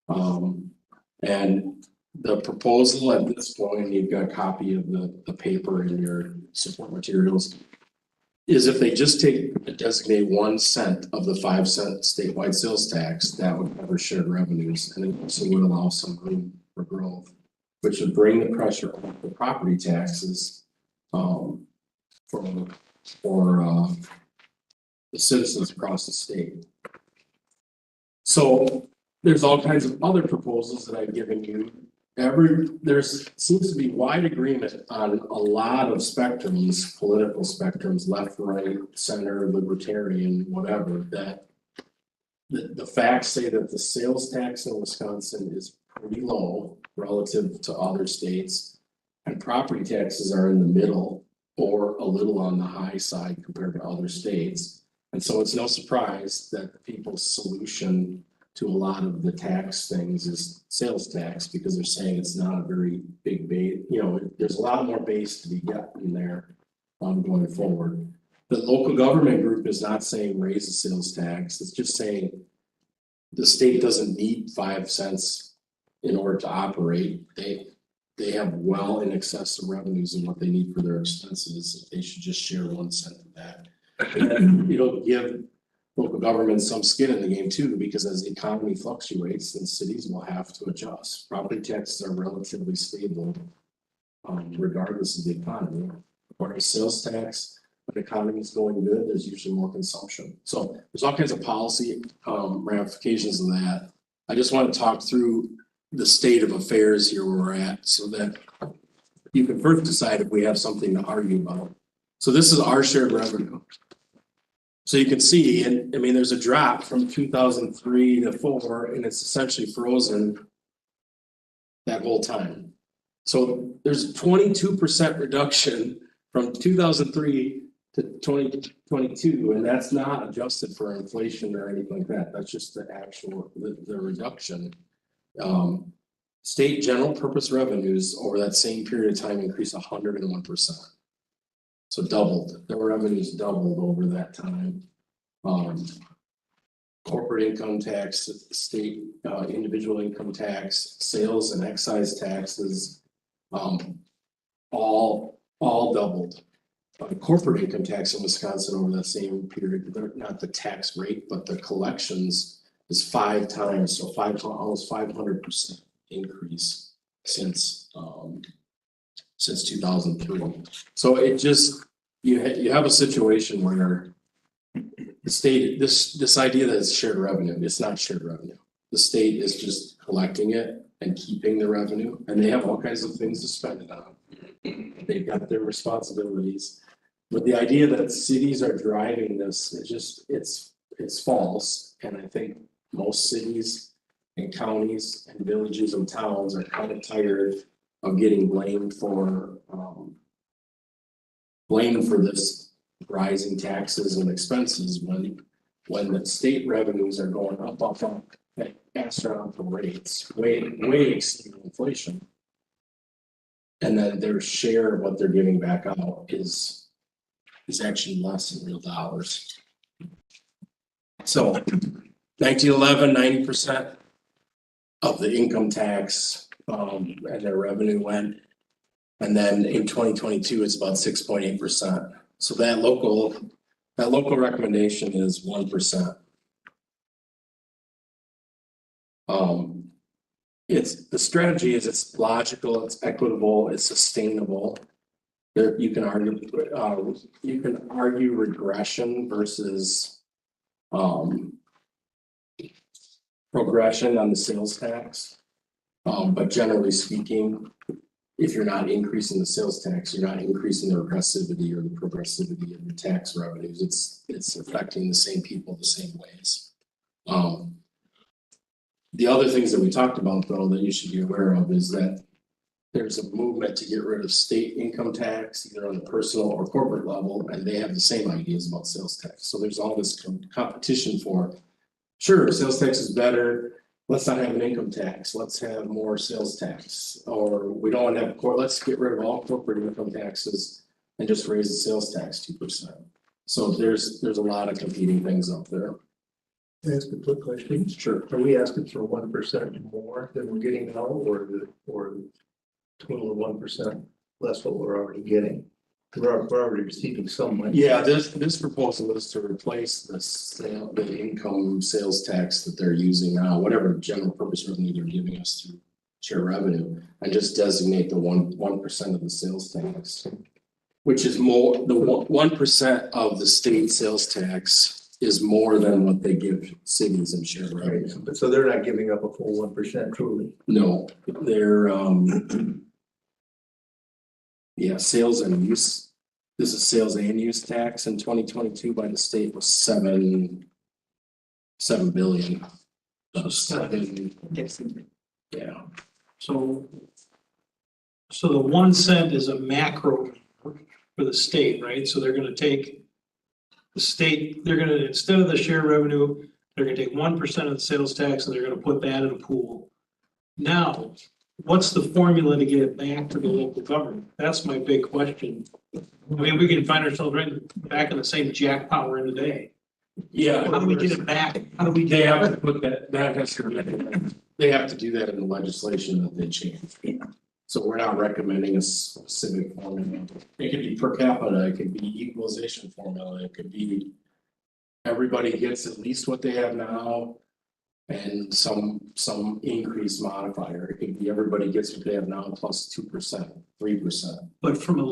And the proposal at this point, you've got a copy of the paper in your support materials, is if they just designate 1 cent of the 5-cent statewide sales tax, that would cover shared revenues, and it also would allow some room for growth, which would bring the pressure on the property taxes for the citizens across the state. So there's all kinds of other proposals that I've given you. There seems to be wide agreement on a lot of spectrums, political spectrums, left, right, center, libertarian, whatever, that the facts say that the sales tax in Wisconsin is pretty low relative to other states, and property taxes are in the middle or a little on the high side compared to other states. And so it's no surprise that people's solution to a lot of the tax things is sales tax, because they're saying it's not a very big base. There's a lot more base to be gotten there going forward. The local government group is not saying raise the sales tax. It's just saying the state doesn't need 5 cents in order to operate. They have well in excess of revenues and what they need for their expenses. They should just share 1 cent of that. And it'll give local government some skin in the game too, because as the economy fluctuates, then cities will have to adjust. Property taxes are relatively stable regardless of the economy. Whereas sales tax, when the economy is going good, there's usually more consumption. So there's all kinds of policy ramifications of that. I just want to talk through the state of affairs here where we're at, so that you can first decide if we have something to argue about. So this is our shared revenue. So you can see, and I mean, there's a drop from 2003 to 4, and it's essentially frozen that whole time. So there's a 22% reduction from 2003 to 2022, and that's not adjusted for inflation or anything like that. That's just the actual, the reduction. State general purpose revenues over that same period of time increased 101%. So doubled, their revenues doubled over that time. Corporate income tax, state individual income tax, sales and excise taxes, all doubled. Corporate income tax in Wisconsin over that same period, not the tax rate, but the collections is 5 times, so almost 500% increase since 2003. So it just, you have a situation where the state, this idea that it's shared revenue, it's not shared revenue. The state is just collecting it and keeping the revenue, and they have all kinds of things to spend it on. They've got their responsibilities. But the idea that cities are driving this, it's false. And I think most cities and counties and villages and towns are kind of tired of getting blamed for this rising taxes and expenses when the state revenues are going up at astronomical rates, way exceeding inflation. And then their share of what they're giving back out is actually less in real dollars. So 1911, 90% of the income tax and their revenue went. And then in 2022, it's about 6.8%. So that local recommendation is 1%. The strategy is it's logical, it's equitable, it's sustainable. There, you can argue regression versus, progression on the sales tax. But generally speaking, if you're not increasing the sales tax, you're not increasing the regressivity or the progressivity of the tax revenues. It's affecting the same people the same ways. The other things that we talked about, though, that you should be aware of is that there's a movement to get rid of state income tax, either on the personal or corporate level, and they have the same ideas about sales tax. So there's all this competition for, sure, sales tax is better. Let's not have an income tax. Let's have more sales tax. Or we don't want to have let's get rid of all corporate income taxes and just raise the sales tax 2%. So there's a lot of competing things up there. Can I ask a quick question? Sure. Are we asking for 1% more than we're getting now, or total of 1% less what we're already getting? We're already receiving some money. Yeah, this proposal is to replace the income sales tax that they're using now, whatever general purpose revenue they're giving us through share revenue, and just designate the 1% of the sales tax, which is more, the 1% of the state sales tax is more than what they give cities in share revenue. Right, so they're not giving up a full 1% truly. No, they're yeah, sales and use. This is sales and use tax in 2022 by the state was 7 billion. Yeah. So the 1 cent is a macro for the state, right? So they're gonna take the state, they're gonna, instead of the share revenue, they're gonna take 1% of the sales tax and they're gonna put that in a pool. Now, what's the formula to get it back to the local government? That's my big question. I mean, we can find ourselves right back in the same jackpot we're in today. Yeah. How do we get it back? How do we? They have to put that has to, they have to do that in the legislation that they change. So we're not recommending a specific formula. It could be per capita, it could be equalization formula, it could be everybody gets at least what they have now and some increased modifier. It could be everybody gets what they have now plus 2%, 3%. But from the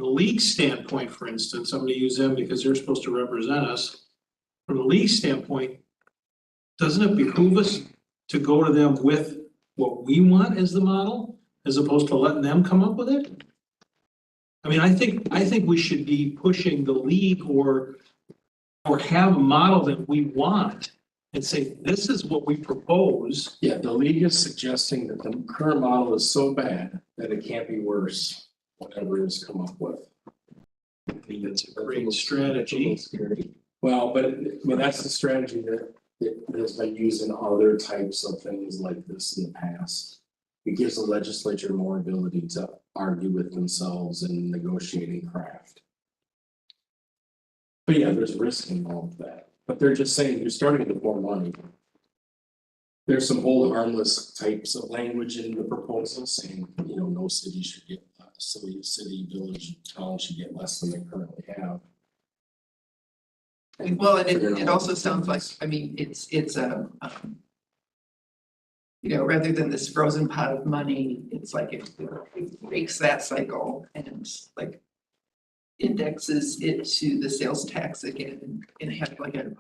league standpoint, for instance, I'm gonna use them because they're supposed to represent us. From the league standpoint, doesn't it behoove us to go to them with what we want as the model, as opposed to letting them come up with it? I mean, I think we should be pushing the league or have a model that we want and say, this is what we propose. Yeah, the league is suggesting that the current model is so bad that it can't be worse, whatever it's come up with. I think that's a great strategy. Well, but that's the strategy that has been used in other types of things like this in the past. It gives the legislature more ability to argue with themselves in negotiating craft. But yeah, there's risk involved with that. But they're just saying you're starting to pour money. There's some hold harmless types of language in the proposal saying, no city should get, city, village, town should get less than they currently have. Well, and it also sounds like, I mean, it's rather than this frozen pot of money, it's like it breaks that cycle and like indexes it to the sales tax again and have like a,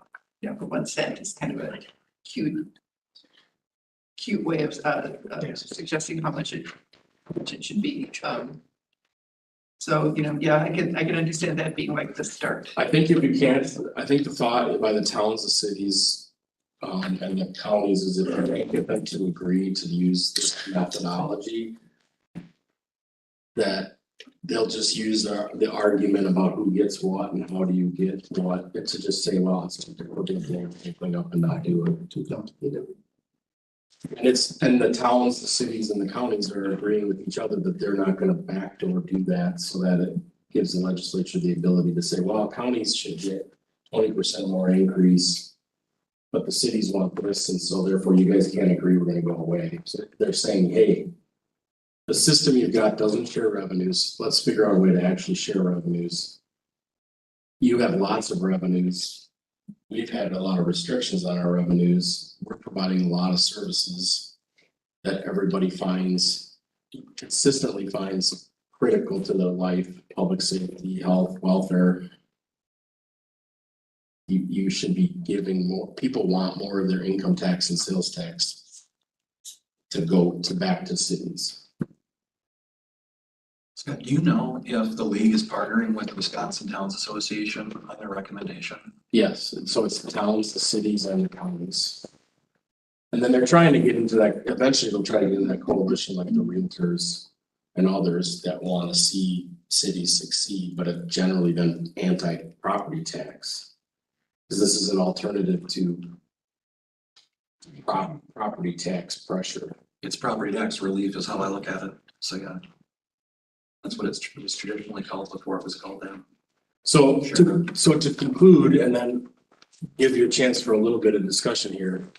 1 cent is kind of a cute way of suggesting how much it should be. So, I can understand that being like the start. I think if you can't, I think the thought by the towns, the cities, and the counties is if you can't get them to agree to use this methodology, that they'll just use the argument about who gets what and how do you get what, to just say, well, it's too difficult to clean up and not do it. Too complicated. And the towns, the cities and the counties are agreeing with each other that they're not going to backdoor do that, so that it gives the legislature the ability to say, well, counties should get 20% more increase, but the cities want this, and so therefore you guys can't agree, we're going to go away. So they're saying, hey, the system you've got doesn't share revenues. Let's figure out a way to actually share revenues. You have lots of revenues. We've had a lot of restrictions on our revenues. We're providing a lot of services that everybody consistently finds critical to their life, public safety, health, welfare. You should be giving more, people want more of their income tax and sales tax to go to back to cities. Scott, do you know if the league is partnering with the Wisconsin Towns Association on their recommendation? Yes, so it's the towns, the cities and the counties. And then they're trying to get into that, eventually they'll try to get in that coalition like the realtors and others that want to see cities succeed, but have generally been anti-property tax. Because this is an alternative to property tax pressure. It's property tax relief is how I look at it. So yeah. That's what it's traditionally called before it was called that. So to conclude and then give you a chance for a little bit of discussion here.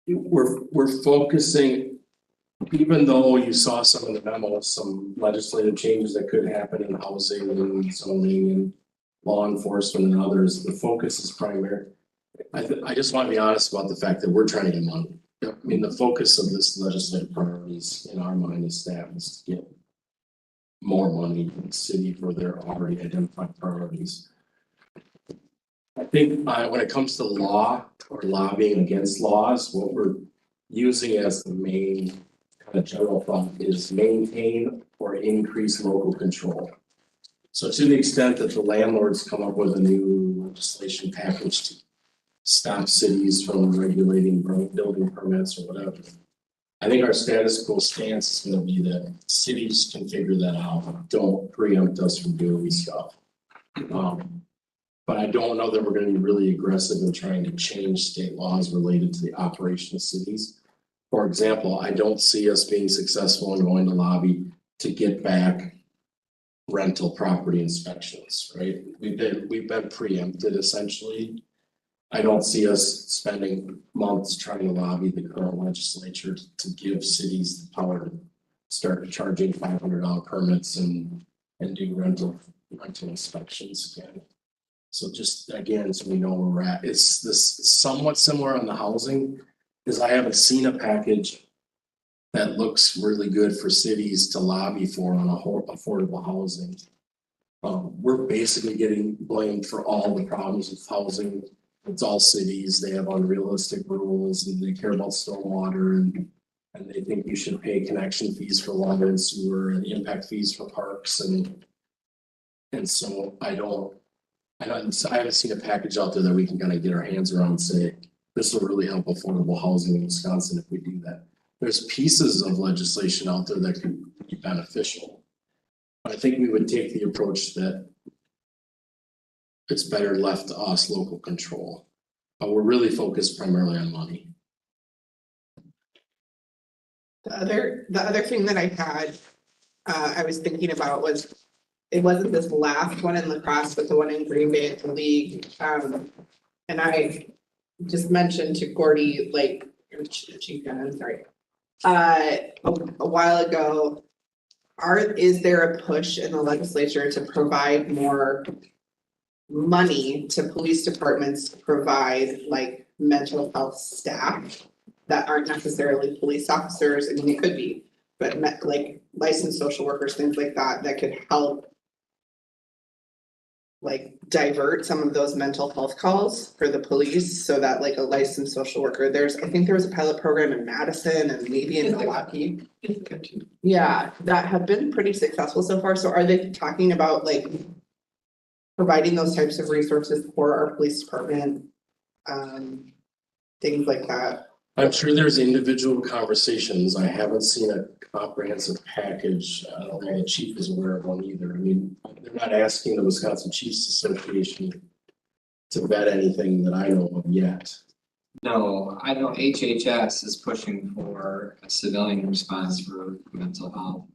We're focusing, even though you saw some of the memos, some legislative changes that could happen in housing and zoning and law enforcement and others, the focus is primary. I just want to be honest about the fact that we're trying to get money. I mean, the focus of this legislative priorities in our mind as staff is to get more money in the city for their already identified priorities. I think when it comes to law or lobbying against laws, what we're using as the main kind of general thought is maintain or increase local control. So to the extent that the landlords come up with a new legislation package to stop cities from regulating building permits or whatever, I think our status quo stance is going to be that cities can figure that out. Don't preempt us from doing stuff. But I don't know that we're going to be really aggressive in trying to change state laws related to the operation of cities. For example, I don't see us being successful in going to lobby to get back rental property inspections, right? We've been preempted essentially. I don't see us spending months trying to lobby the current legislature to give cities the power to start charging $500 permits and do rental inspections again. So just again, so we know where we're at. It's this somewhat similar on the housing, because I haven't seen a package that looks really good for cities to lobby for on affordable housing. We're basically getting blamed for all the problems with housing. It's all cities. They have unrealistic rules and they care about stormwater and they think you should pay connection fees for water and sewer and impact fees for parks and so I haven't seen a package out there that we can kind of get our hands around and say, this will really help affordable housing in Wisconsin if we do that. There's pieces of legislation out there that could be beneficial. But I think we would take the approach that it's better left to us, local control. But we're really focused primarily on money. The other thing that I had, I was thinking about was, it wasn't this last one in lacrosse, but the one in Green Bay at the league. And I just mentioned to Gordy, like, Chief, I'm sorry. A while ago, is there a push in the legislature to provide more money to police departments to provide like mental health staff that aren't necessarily police officers? I mean, it could be, but like licensed social workers, things like that, that could help like divert some of those mental health calls for the police so that like a licensed social worker, I think there was a pilot program in Madison and maybe in Milwaukee. Yeah, that have been pretty successful so far. So are they talking about like providing those types of resources for our police department? Things like that. I'm sure there's individual conversations. I haven't seen a comprehensive package. I don't know the chief is aware of one either. I mean, they're not asking the Wisconsin Chiefs Association to vet anything that I know of yet. No, I know HHS is pushing for a civilian response for mental health.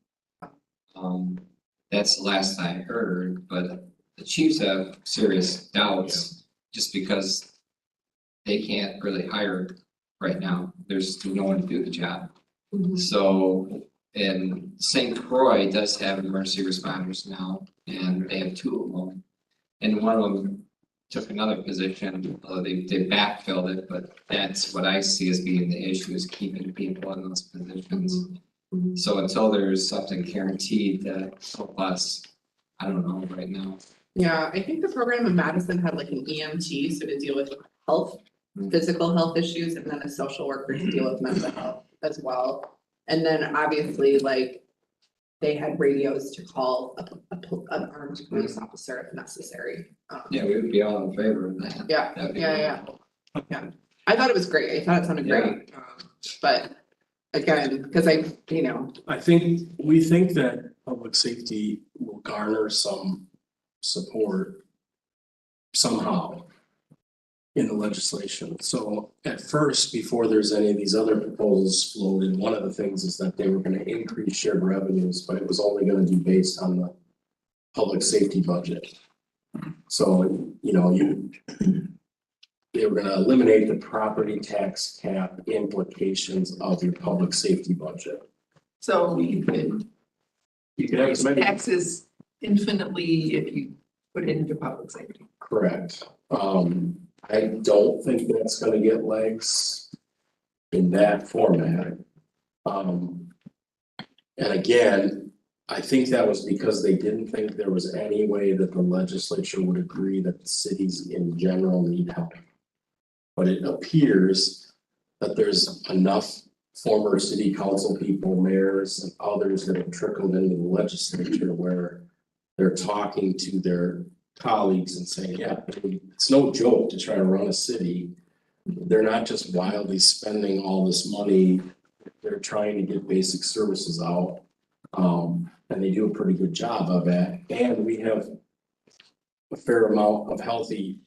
That's the last I heard, but the chiefs have serious doubts just because they can't really hire right now. There's no one to do the job. Mhm. So, and St. Croix does have emergency responders now, and they have 2 of them. And one of them took another position, they backfilled it, but that's what I see as being the issue, is keeping people in those positions. So until there's something guaranteed that help us, I don't know right now. Yeah, I think the program in Madison had like an EMT, so to deal with health, physical health issues, and then a social worker to deal with mental health as well. And then obviously like they had radios to call an armed police officer if necessary. Yeah, we would be all in favor of that. Yeah, That'd be yeah. I thought it was great. I thought it sounded great. But again, because We think that public safety will garner some support somehow in the legislation. So at first, before there's any of these other proposals floated, one of the things is that they were gonna increase shared revenues, but it was only gonna be based on the public safety budget. So, they were gonna eliminate the property tax cap implications of your public safety budget. So you could You could have raise as many. taxes infinitely if you put it into public safety. Correct. I don't think that's gonna get legs in that format. And again, I think that was because they didn't think there was any way that the legislature would agree that the cities in general need help. But it appears that there's enough former city council people, mayors and others that have trickled into the legislature where they're talking to their colleagues and saying, yeah, it's no joke to try to run a city. They're not just wildly spending all this money. They're trying to get basic services out. And they do a pretty good job of it. And we have a fair amount of healthy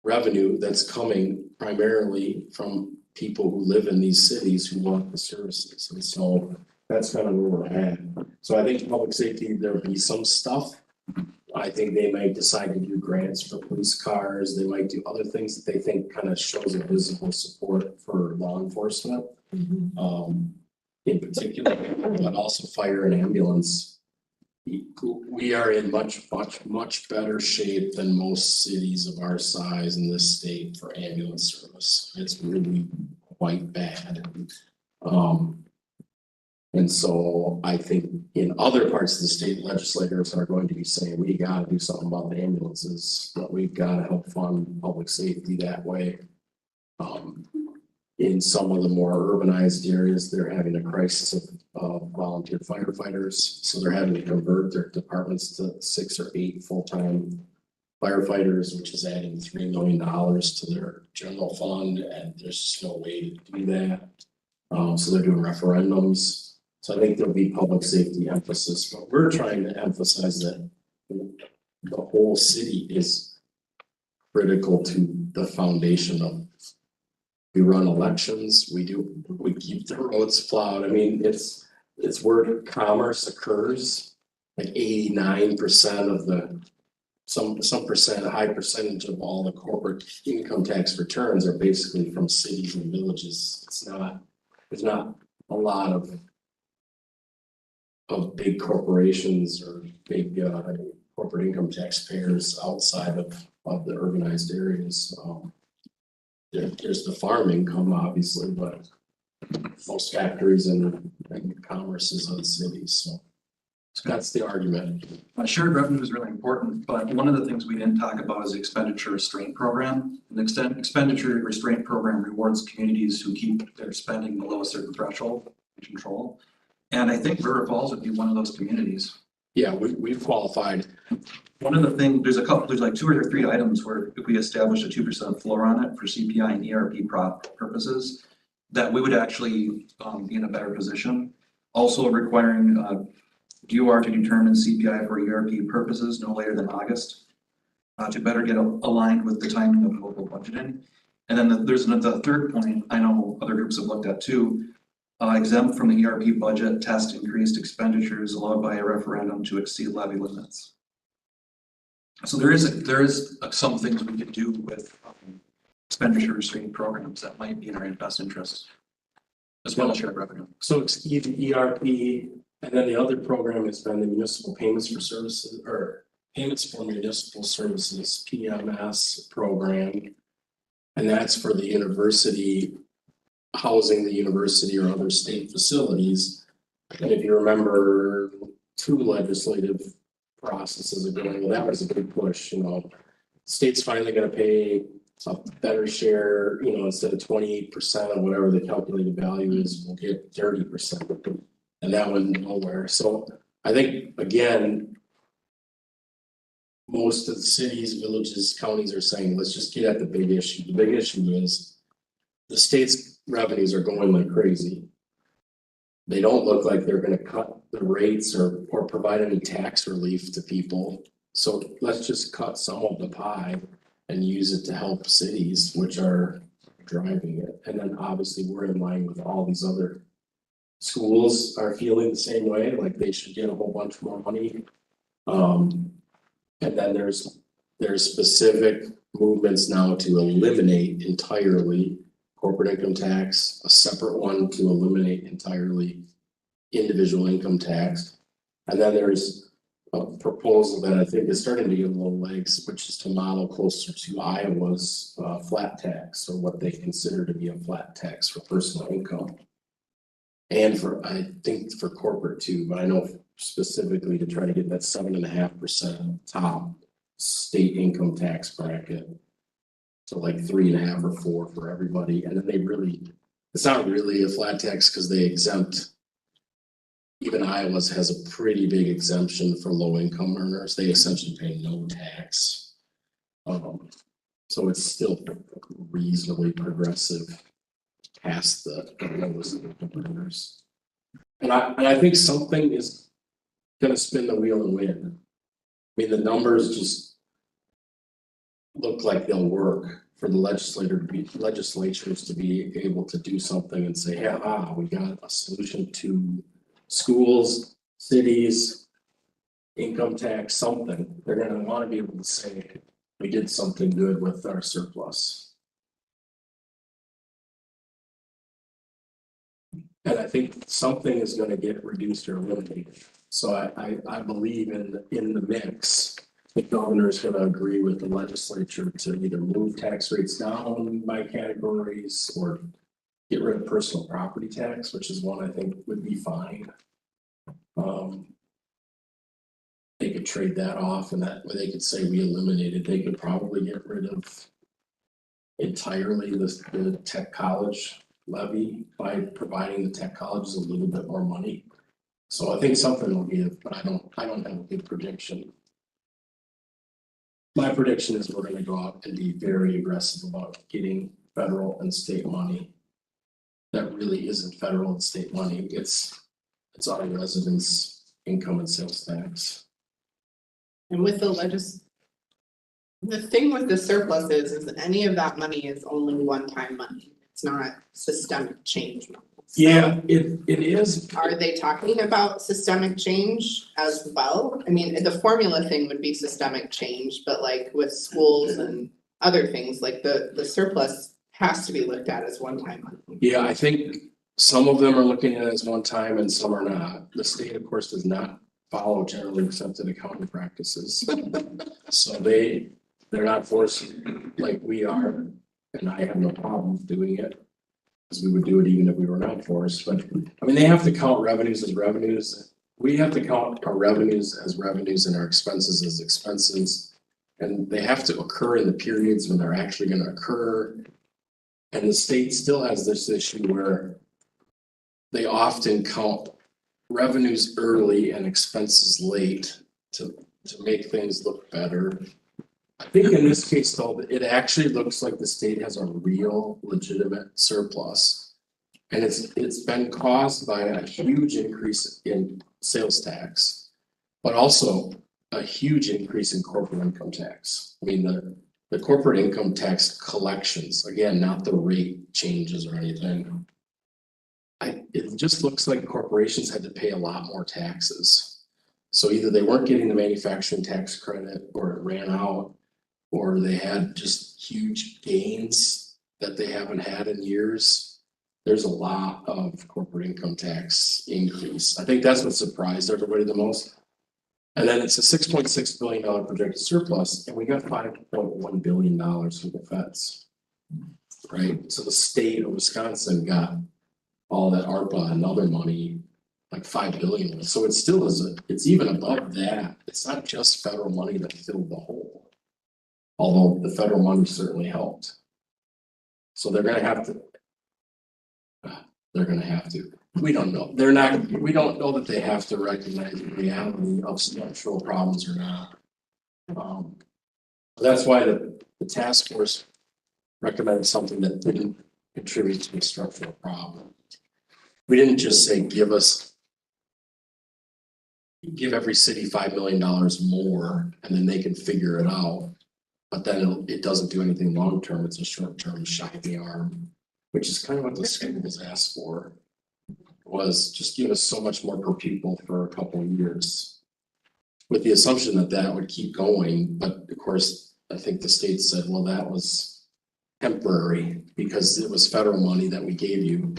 revenue that's coming primarily from people who live in these cities who want the services. And so that's kind of where we're at. So I think public safety, there'll be some stuff. I think they might decide to do grants for police cars. They might do other things that they think kind of shows a visible support for law enforcement. In particular, but also fire and ambulance. We are in much better shape than most cities of our size in this state for ambulance service. It's really quite bad. And so I think in other parts of the state, legislators are going to be saying, we gotta do something about the ambulances, but we've gotta help fund public safety that way. In some of the more urbanized areas, they're having a crisis of volunteer firefighters. So they're having to convert their departments to 6 or 8 full-time firefighters, which is adding $3 million to their general fund. And there's just no way to do that. So they're doing referendums. So I think there'll be public safety emphasis, but we're trying to emphasize that the whole city is critical to the foundation of. We run elections, we keep the roads plowed. I mean, it's where commerce occurs. Like 89% of the, a high percentage of all the corporate income tax returns are basically from cities and villages. There's not a lot of big corporations or big corporate income taxpayers outside of the urbanized areas. There's the farm income, obviously, but most factories and commerce is in cities, so that's the argument. Shared revenue is really important, but one of the things we didn't talk about is the expenditure restraint program. An expenditure restraint program rewards communities who keep their spending below a certain threshold and control. And I think River Falls would be one of those communities. Yeah, we've qualified. One of the things, there's like 2 or 3 items where if we establish a 2% floor on it for CPI and ERP purposes, that we would actually be in a better position. Also requiring DOR to determine CPI for ERP purposes no later than August to better get aligned with the timing of local budgeting. And then there's the third point I know other groups have looked at too. Exempt from the ERP budget test increased expenditures allowed by a referendum to exceed levy limits. So there is some things we could do with expenditure restraint programs that might be in our best interest, as well as shared revenue. So it's ERP, and then the other program has been the municipal payments for services or payments for municipal services, PMS program. And that's for the university, housing the university or other state facilities. And if you remember, 2 legislative processes ago, well, that was a big push, you know. State's finally gonna pay a better share, you know, instead of 28% of whatever the calculated value is, we'll get 30%. And that went nowhere. So I think, again, most of the cities, villages, counties are saying, let's just get at the big issue. The big issue is the state's revenues are going like crazy. They don't look like they're gonna cut the rates or provide any tax relief to people. So let's just cut some of the pie and use it to help cities, which are driving it. And then obviously we're in line with all these other schools are feeling the same way, like they should get a whole bunch more money. And then there's specific movements now to eliminate entirely corporate income tax, a separate one to eliminate entirely individual income tax. And then there's a proposal that I think is starting to get a little legs, which is to model closer to Iowa's flat tax, or what they consider to be a flat tax for personal income. And for, I think for corporate too, but I know specifically to try to get that 7.5% top state income tax bracket. So like 3.5 or 4 for everybody, and then they really, it's not really a flat tax because they exempt. Even Iowa's has a pretty big exemption for low income earners. They essentially pay no tax. So it's still reasonably progressive past the lowest income earners. And I think something is gonna spin the wheel and win. I mean, the numbers just look like they'll work for the legislatures to be able to do something and say, yeah, we got a solution to schools, cities, income tax, something. They're gonna wanna be able to say, we did something good with our surplus. And I think something is gonna get reduced or eliminated. So I believe in the mix. The governor is gonna agree with the legislature to either move tax rates down by categories or get rid of personal property tax, which is one I think would be fine. They could trade that off, and that way they could say we eliminated, they could probably get rid of entirely the tech college levy by providing the tech colleges a little bit more money. So I think something will give, but I don't have a big prediction. My prediction is we're gonna go out and be very aggressive about getting federal and state money. That really isn't federal and state money, it's our residents' income and sales tax. And with the thing with the surplus is any of that money is only one-time money. It's not systemic change money. So Yeah, it is. are they talking about systemic change as well? I mean, the formula thing would be systemic change, but like with schools and other things, like the surplus has to be looked at as one-time money. Yeah, I think some of them are looking at it as one time and some are not. The state, of course, does not follow generally accepted accounting practices. So they're not forced like we are, and I have no problem doing it. Because we would do it even if we were not forced, but I mean, they have to count revenues as revenues. We have to count our revenues as revenues and our expenses as expenses. And they have to occur in the periods when they're actually gonna occur. And the state still has this issue where they often count revenues early and expenses late to make things look better. I think in this case, though, it actually looks like the state has a real legitimate surplus. And it's been caused by a huge increase in sales tax, but also a huge increase in corporate income tax. I mean, the corporate income tax collections, again, not the rate changes or anything. It just looks like corporations had to pay a lot more taxes. So either they weren't getting the manufacturing tax credit or it ran out, or they had just huge gains that they haven't had in years. There's a lot of corporate income tax increase. I think that's what surprised everybody the most. And then it's a $6.6 billion projected surplus, and we got $5.1 billion from the feds. Right, so the state of Wisconsin got all that ARPA and other money like 5 billion. So it still is, it's even above that. It's not just federal money that filled the hole. Although the federal money certainly helped. So they're gonna have to. We don't know. We don't know that they have to recognize the reality of structural problems or not. That's why the task force recommended something that didn't contribute to a structural problem. We didn't just say, give every city $5 million more, and then they can figure it out. But then it doesn't do anything long-term. It's a short-term shot in the arm, which is kind of what the state was asked for, was just give us so much more per pupil for a couple of years. With the assumption that that would keep going, but of course, I think the state said, well, that was temporary because it was federal money that we gave you.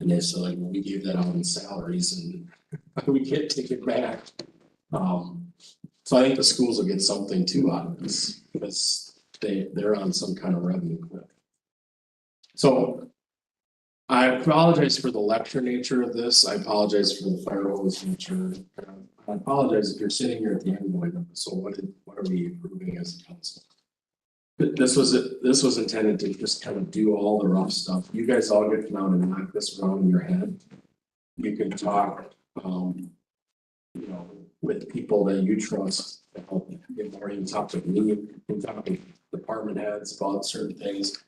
And they said, like, well, we gave that out in salaries and we can't take it back. So I think the schools will get something too out of this because they're on some kind of revenue cliff. So I apologize for the lecture nature of this. I apologize for the fire hose nature. I apologize if you're sitting here at the end going, so what are we approving as a council? This was intended to just kind of do all the rough stuff. You guys all get to come out and knock this around in your head. You can talk, with people that you trust to help get more. You can talk with me, you can talk with department heads about certain things.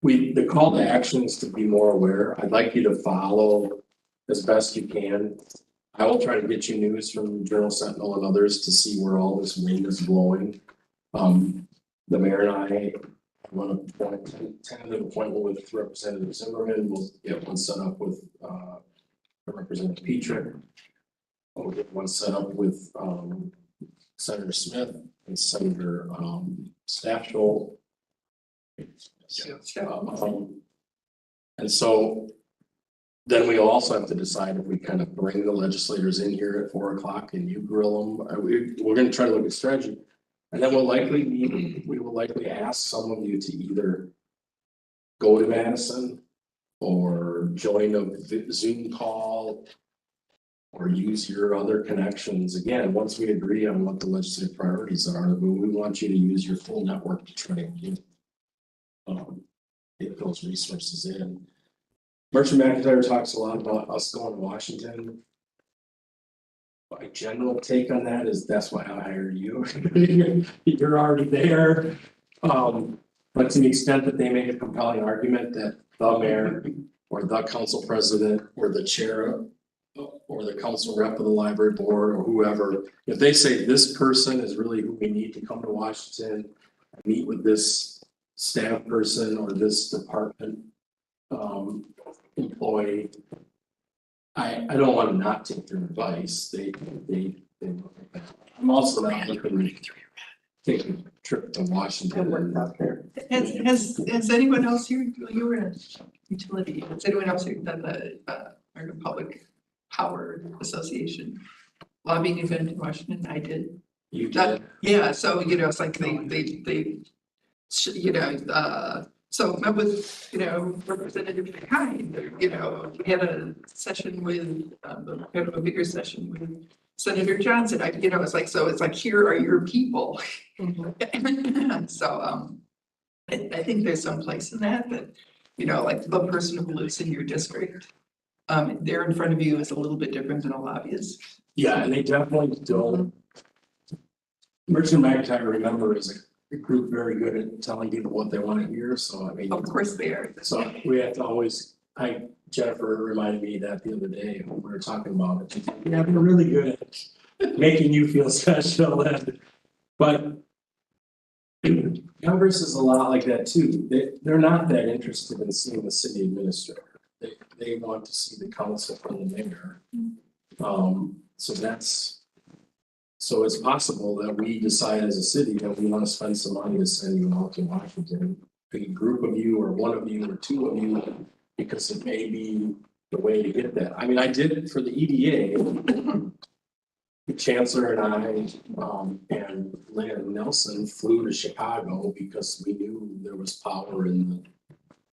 The call to action is to be more aware. I'd like you to follow as best you can. I will try to get you news from Journal Sentinel and others to see where all this wind is blowing. The mayor and I want to tentative appointment with Representative Zimmerman. We'll get one set up with Representative Petrick. We'll get one set up with Senator Smith and Senator Stachel. And so then we'll also have to decide if we kind of bring the legislators in here at 4 o'clock and you grill them. We're going to try to look at strategy. And then we will likely ask some of you to either go to Madison or join a Zoom call or use your other connections. Again, once we agree on what the legislative priorities are, we want you to use your full network to try to get those resources in. Merchant McIntyre talks a lot about us going to Washington. My general take on that is that's why I hired you. You're already there. But to the extent that they make a compelling argument that the mayor or the council president or the chair or the council rep of the library board or whoever, if they say this person is really who we need to come to Washington, meet with this staff person or this department employee, I don't want to not take their advice. They look at that. I'm also not looking to take a trip to Washington. Has anyone else here, you were in utility, has anyone else here done the American Public Power Association lobbying event in Washington? I did. You did? Yeah, so it's like they so met with, Representative Kind, we had a session with, kind of a bigger session with Senator Johnson. It's like, here are your people. So, I think there's some place in that, like the person who lives in your district, they're in front of you is a little bit different than a lobbyist. Yeah, and they definitely don't. Merchant McIntyre, remember, is a group very good at telling people what they want to hear. So, I mean, Of course they are. so we have to always, Jennifer reminded me that the other day when we were talking about it. Yeah, they're really good at making you feel special. But Congress is a lot like that too. They're not that interested in seeing the city administrator. They want to see the council from the mayor. So it's possible that we decide as a city that we want to spend some money to send you out to Washington, a group of you or one of you or two of you, because it may be the way to get that. I mean, I did it for the EDA. The chancellor and I, and Lynn Nelson flew to Chicago because we knew there was power in the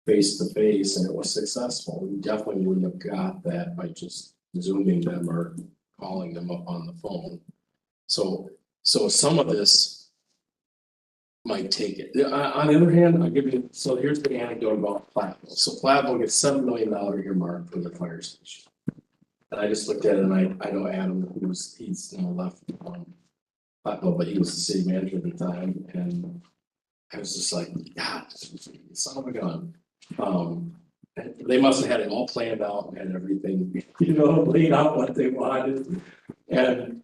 face-to-face and it was successful. We definitely wouldn't have got that by just Zooming them or calling them up on the phone. So some of this might take it. On the other hand, I'll give you, so here's the anecdote about Platteville. So Platteville gets $7 million earmark for the fire station. And I just looked at it and I know Adam, he's now left Platteville, but he was the city manager at the time, and I was just like, God, son of a gun. They must have had it all planned out and everything, laid out what they wanted. And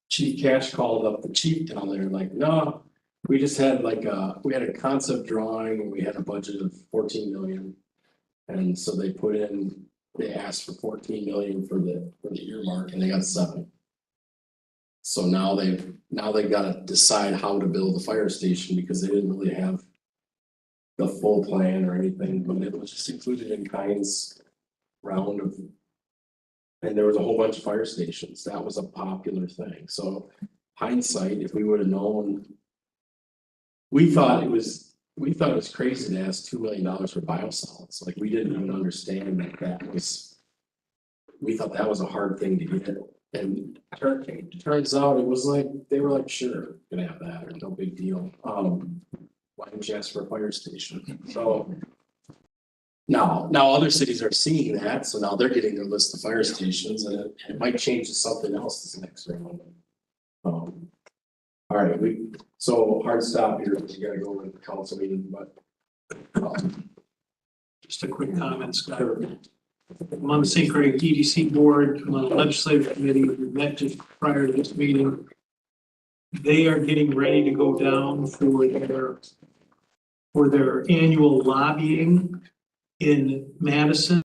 Chief Cash called up the chief down there like, no, we just had we had a concept drawing and we had a budget of 14 million. And so they asked for 14 million for the earmark and they got 7. So now they've got to decide how to build the fire station because they didn't really have the full plan or anything, but it was just included in Kyne's round of. And there was a whole bunch of fire stations. That was a popular thing. So hindsight, if we would have known, we thought it was crazy to ask $2 million for biosolids. Like we didn't even understand that was. We thought that was a hard thing to get. And turns out it was like, they were like, sure, gonna have that, or no big deal. Why didn't you ask for a fire station? So now other cities are seeing that, so now they're getting their list of fire stations, and it might change to something else this next round. All right, so hard stop here, you gotta go to the council meeting, but. Just a quick comment, Scott. I'm on the St. Croix EDC board, I'm on the legislative committee, we met just prior to this meeting. They are getting ready to go down for their annual lobbying in Madison.